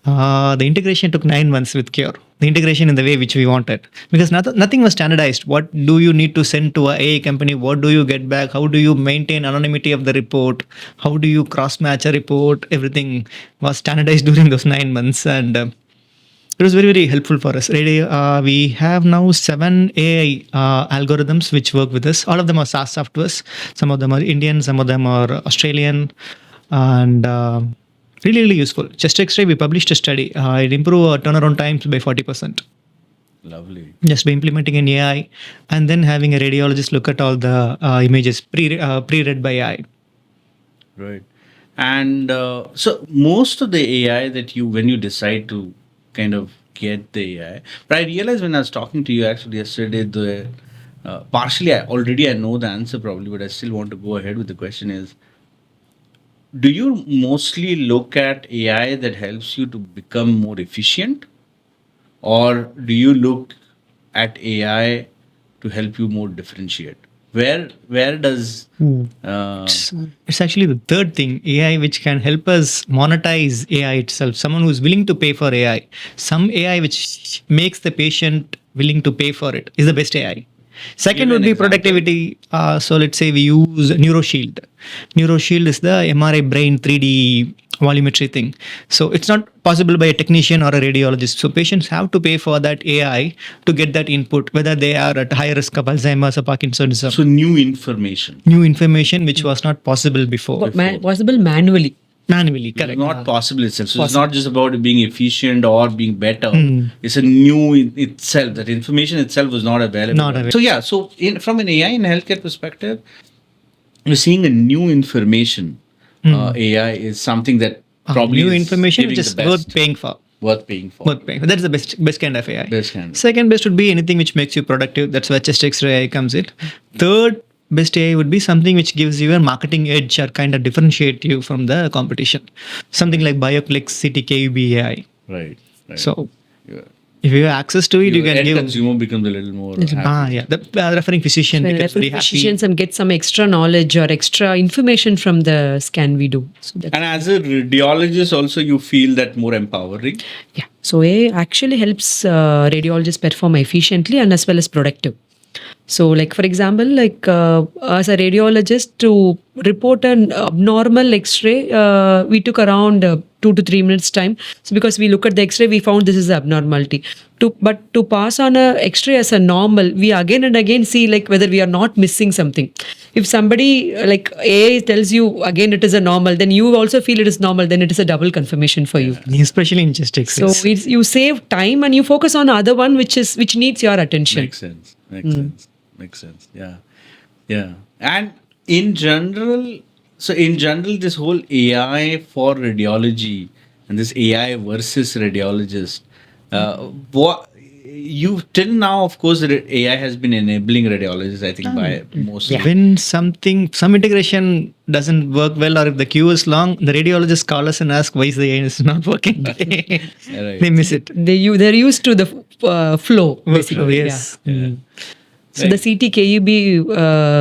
The integration took 9 months with Cure. The integration in the way which we wanted, because nothing was standardized. What do you need to send to a AI company? What do you get back? How do you maintain anonymity of the report? How do you cross match a report? Everything was standardized during those 9 months, and it was very, very helpful for us. We have now 7 AI algorithms which work with us. All of them are SaaS softwares. Some of them are Indian, some of them are Australian, and really, really useful. Chest X-ray, we published a study. It improved our turnaround times by 40%. Lovely. Just by implementing an AI and then having a radiologist look at all the images pre-read by AI. Right. And so most of the AI that when you decide to kind of get the AI, but I realized when I was talking to you actually yesterday, partially I know the answer probably, but I still want to go ahead with the question is, do you mostly look at AI that helps you to become more efficient, or do you look at AI to help you more differentiate? Where does It's actually the third thing, AI, which can help us monetize AI itself. Someone who's willing to pay for AI. Some AI which makes the patient willing to pay for it is the best AI. Second would be productivity. So let's say we use NeuroShield. NeuroShield is the MRI brain 3D volumetry thing. So it's not possible by a technician or a radiologist. So patients have to pay for that AI to get that input, whether they are at high risk of Alzheimer's or Parkinsonism. So new information Which was not possible before. Possible manually. Manually, correct. It's not possible itself. So it's not just about being efficient or being better. It's a new in itself. That information itself was not available. So yeah. So from an AI and healthcare perspective, you're seeing a new information. AI is something that probably new is information giving which is the best. worth paying for. Worth paying for. That's the best kind of AI. Best kind. Second best would be anything which makes you productive. That's where chest X-ray AI comes in. Third best AI would be something which gives you a marketing edge or kind of differentiate you from the competition. Something like BioClick's CTKUB AI. Right. So if you have access to it, you can give. Consumer becomes a little more. Happy. The referring physician becomes very happy. Physicians and get some extra knowledge or extra information from the scan we do. So and as a radiologist, also you feel that more empowering. Yeah. So AI actually helps radiologists perform efficiently and as well as productive. So, like for example, as a radiologist to report an abnormal X-ray, we took around 2 to 3 minutes time. So, because we look at the X-ray, we found this is the abnormality. But to pass on a X-ray as a normal, we again and again see whether we are not missing something. If somebody AI tells you again it is a normal, then you also feel it is normal. Then it is a double confirmation for you. Especially in chest X-rays. So you save time and you focus on other one which needs your attention. Makes sense. Yeah. And in general, this whole AI for radiology and this AI versus radiologist, what you till now, of course, AI has been enabling radiologists, I think, by mostly. When some integration doesn't work well, or if the queue is long, the radiologists call us and ask why is the AI is not working. Right. They miss it. They're used to the flow, basically. Yes. Yeah. So the CTKUB,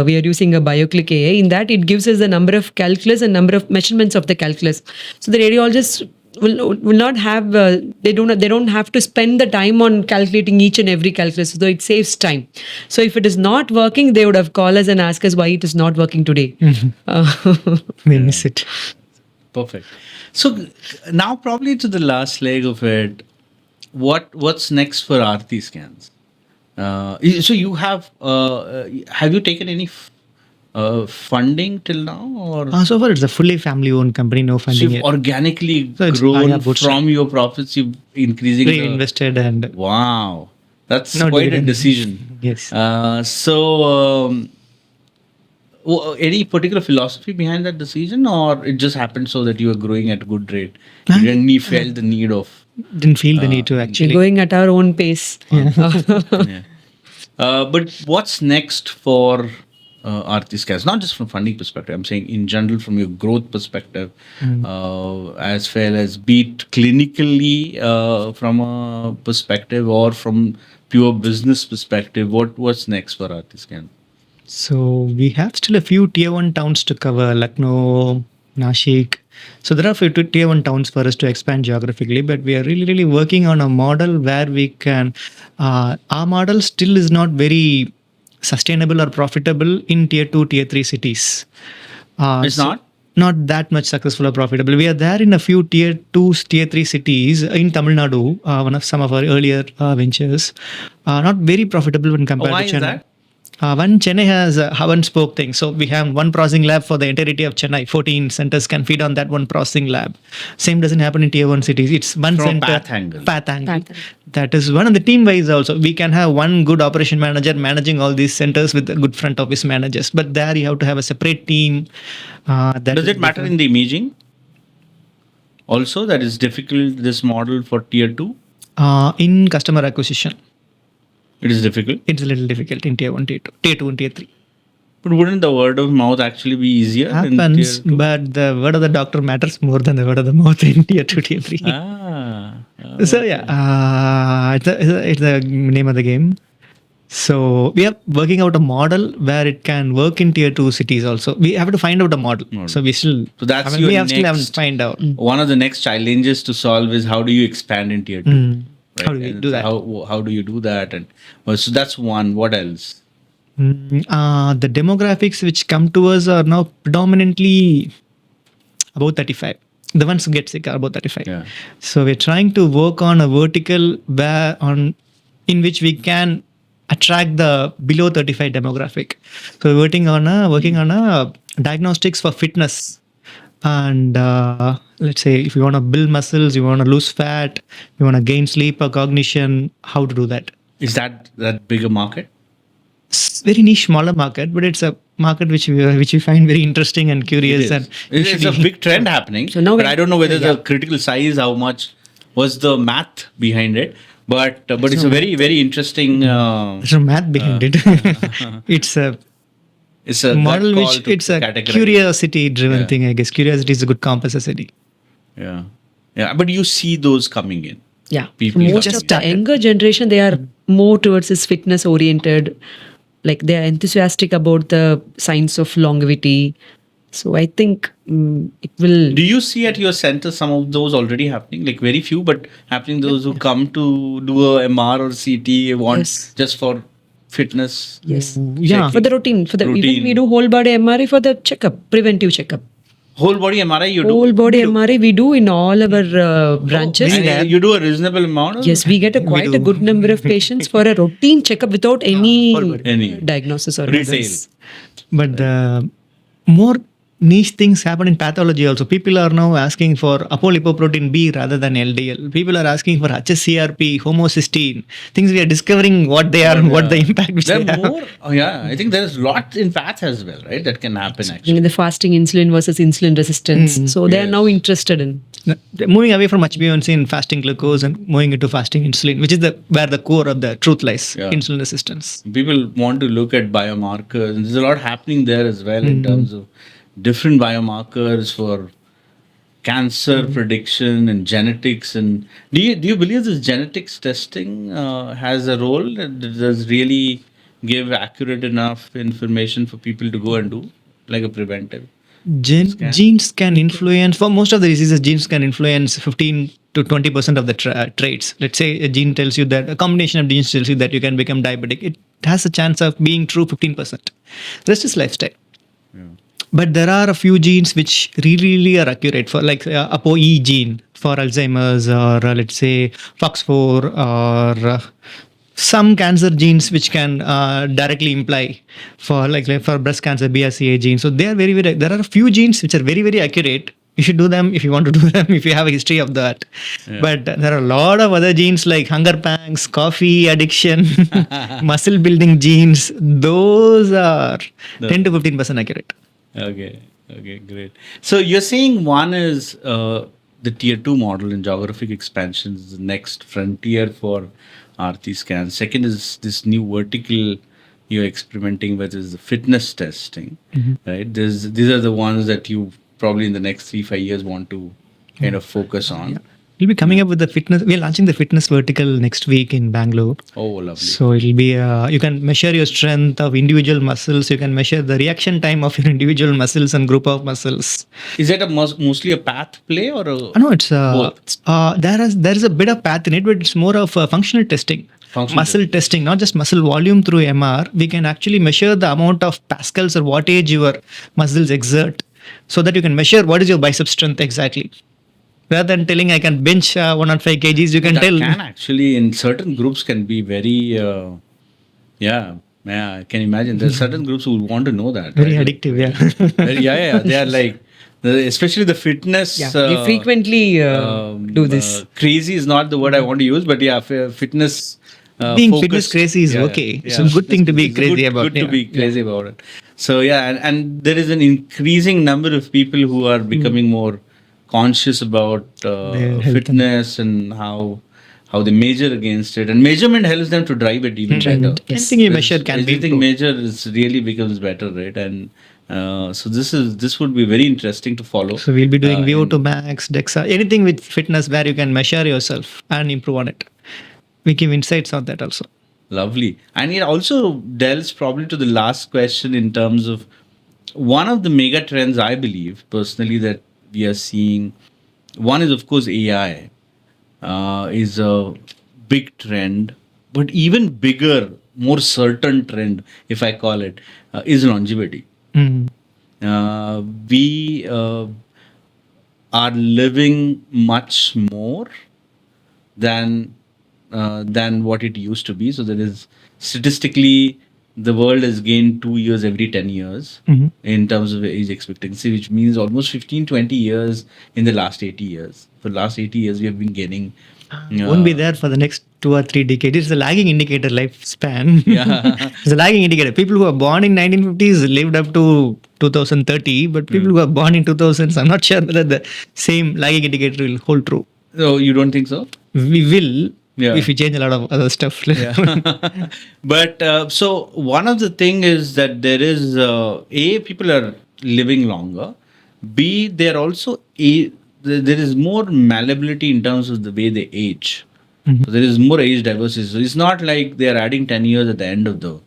we are using a BioClick AI. In that, it gives us the number of calculus and number of measurements of the calculus. So the radiologist will not have they don't have to spend the time on calculating each and every calculus, so it saves time. So if it is not working, they would have called us and asked us why it is not working today. We miss it. Perfect. So now probably to the last leg of it, what's next for Aarthi Scans? So you have you taken any funding till now, or So far, it's a fully family-owned company, no so funding you've yet. organically So it's- grown yeah, bootstrap. from your profits? You've increasing the Reinvested and wow, that's No quite a dividend. decision. yes. Any particular philosophy behind that decision, or it just happened so that you were growing at a good rate? I You didn't felt the need of. Didn't feel the need to We're actually. going at our own pace. Yeah. But what's next for Aarthi Scans? Not just from funding perspective. I'm saying in general from your growth perspective, as well as be it clinically from a perspective or from pure business perspective. What's next for Aarthi Scans? So we have still a few tier one towns to cover, Lucknow, Nashik. So there are a few tier one towns for us to expand geographically, but we are really working on a model where we can. Our model still is not very sustainable or profitable in tier two, tier three cities. It's not? Not that much successful or profitable. We are there in a few tier two, tier three cities in Tamil Nadu. One of some of our earlier ventures, not very profitable when compared Why to is Chennai. that? One Chennai has a hub and spoke thing. So we have one processing lab for the entirety of Chennai. 14 centers can feed on that one processing lab. Same doesn't happen in tier one cities. It's one From a center. path angle. Path angle. Path. That is one of the team wise also. We can have one good operation manager managing all these centers with good front office managers. But there you have to have a separate team. That Does is it matter different. in the imaging? Also, that is difficult. This model for tier two, In customer acquisition, it is difficult. it's a little difficult in tier one, tier two, and tier three. But wouldn't the word of mouth actually be easier? in Happens, tier two? but the word of the doctor matters more than the word of the mouth in tier two, tier three. So yeah, it's the name of the game. So we are working out a model where it can work in tier two cities also. We have to find out a model. So we still. So that's we your still haven't next- find out. One of the next challenges to solve is how do you expand in tier two? Right? How do we And do that? How do you do that? And so that's one. What else? The demographics which come to us are now predominantly about 35. The ones who get sick are about 35. Yeah. So we're trying to work on a vertical in which we can attract the below 35 demographic. So we're working on a diagnostics for fitness. And let's say if you want to build muscles, you want to lose fat, you want to gain sleep or cognition, how to do that? Is that bigger market? It's very niche, smaller market, but it's a market which we find very interesting and curious. And It's a big trend happening. So now but we- I don't know whether the critical size, how much was the math behind it. But it's a very, very interesting. there's no math behind it. It's a It's a model gut call which to it's a categorize. curiosity driven Yeah. thing, I guess. Curiosity is a good compass city. Yeah, yeah. But you see those coming in. Yeah. People Most coming of in. the younger generation, they are more towards this fitness oriented. Like they are enthusiastic about the science of longevity. So I think it will. Do you see at your center some of those already happening? Like very few, but happening. Those who come to do a MR or CT want Yes. just for fitness. Yes. Yeah. For the routine, even Routine. we do whole body MRI for the checkup, preventive checkup. Whole body MRI you do. Whole body MRI we do in all our branches. And you do a reasonable amount. Of Yes, we get quite a good number of patients for a routine checkup without any Any. diagnosis or Retail. results. But the more niche things happen in pathology also. People are now asking for apolipoprotein B rather than LDL. People are asking for HSCRP, homocysteine. Things we are discovering what they are and what the impact which There they are have. more. Oh, yeah, I think there's lots in path as well, right? That can happen actually. The fasting insulin versus insulin resistance. So they are now interested in. They're moving away from HbA1c and fasting glucose and moving into fasting insulin, which is where the core of the truth lies, Yeah. insulin resistance. People want to look at biomarkers, and there's a lot happening there as well in terms of different biomarkers for cancer prediction and genetics. And do you believe this genetics testing has a role that does really give accurate enough information for people to go and do like a preventive? Genes can influence, for most of the diseases, genes can influence 15 to 20% of the traits. Let's say a gene tells you that, a combination of genes tells you that you can become diabetic. It has a chance of being true 15%. Rest is lifestyle. But there are a few genes which really are accurate for, like ApoE gene for Alzheimer's, or let's say FOX4, or some cancer genes which can directly imply for, like for breast cancer, BRCA gene. So they are very, there are a few genes which are very accurate. You should do them if you want to do them, if you have a history of that. Yeah. But there are a lot of other genes like hunger pangs, coffee addiction, muscle building genes. Those are 10 to 15% accurate. Okay, great. So you're saying one is the tier 2 model in geographic expansion is the next frontier for Aarthi Scans. Second is this new vertical you're experimenting with, is the fitness testing, right? These are the ones that you probably in the next 3-5 years want to kind of focus on. Yeah. We'll be coming up with the fitness. We're launching the fitness vertical next week in Bangalore. Oh, lovely. So it'll be, you can measure your strength of individual muscles. You can measure the reaction time of your individual muscles and group of muscles. Is that mostly a path play or a No, it's both? there is a bit of path in it, but it's more of functional testing. Muscle testing, not just muscle volume through MR. We can actually measure the amount of pascals or wattage your muscles exert, so that you can measure what is your bicep strength exactly. Rather than telling I can bench 105 kgs, you can that tell. Can actually in certain groups can be very I can imagine there's certain groups who want to know that. Very right? addictive, yeah. Yeah. They are like, especially the fitness. We frequently do this. Crazy is not the word I want to use, but yeah, fitness. Being focused. fitness crazy is okay. It's a good thing to be crazy about. Good to be crazy about it. So and there is an increasing number of people who are becoming more conscious about fitness and how they measure against it, and measurement helps them to drive it even better. Anything you measure can be Anything measured really becomes better, right? And so this would be very interesting to follow. So we'll be doing VO2 max, DEXA, anything with fitness where you can measure yourself and improve on it. We give insights on that also. Lovely. And it also delves probably to the last question in terms of one of the mega trends I believe personally that we are seeing. One is of course AI is a big trend, but even bigger, more certain trend, if I call it, is longevity. We are living much more than what it used to be. So there is statistically the world has gained 2 years every 10 years in terms of age expectancy, which means almost 15-20 years in the last 80 years. For the last 80 years, we have been gaining. Won't be there for the next 2 or 3 decades. It's a lagging indicator lifespan. Yeah. It's a lagging indicator. People who are born in 1950s lived up to 2030, but people who are born in 2000s, I'm not sure whether the same lagging indicator will hold true. So you don't think so? We will. Yeah. If we change a lot of other stuff. Yeah. But so one of the thing is that there is people are living longer. B, they're also there is more malleability in terms of the way they age. So there is more age diversity. So it's not like they are adding 10 years at the end of the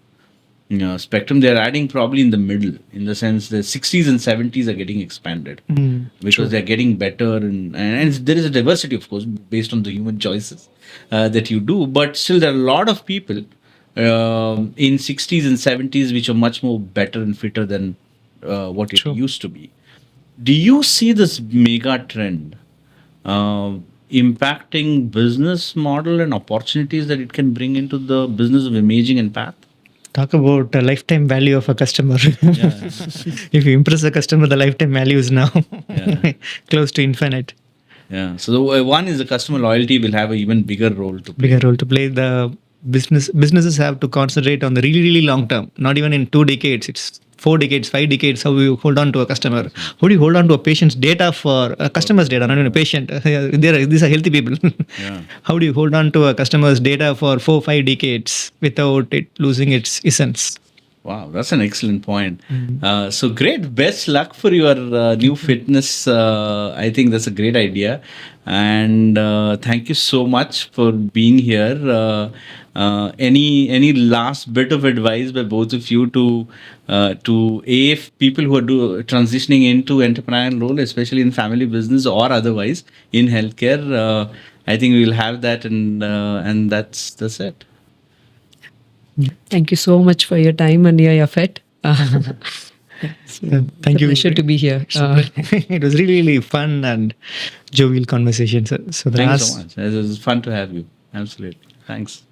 spectrum. They are adding probably in the middle, in the sense the 60s and 70s are getting expanded because they're getting better, and there is a diversity, of course, based on the human choices that you do. But still, there are a lot of people in 60s and 70s which are much more better and fitter than what it used to be. Do you see this mega trend impacting business model and opportunities that it can bring into the business of imaging and path? Talk about a lifetime value of a customer. If you impress a customer, the lifetime value is now close to infinite. Yeah. So the one is the customer loyalty will have an even bigger role to play. Bigger role to play. The businesses have to concentrate on the really long term. Not even in 2 decades. It's 4 decades, 5 decades. How you hold on to a customer? How do you hold on to a patient's data for a customer's data, not even a patient? These are healthy people. How do you hold on to a customer's data for 4-5 decades without it losing its essence? Wow, that's an excellent point. So great. Best luck for your new fitness. I think that's a great idea. And thank you so much for being here. Any last bit of advice by both of you to if people who are transitioning into entrepreneurial role, especially in family business or otherwise in healthcare? I think we'll have that, and that's it. Thank you so much for your time and your effort. Thank you. Pleasure to be here. It was really, really fun and jovial conversation. So the Thank you last so much. It was fun to have you. Absolutely. Thanks.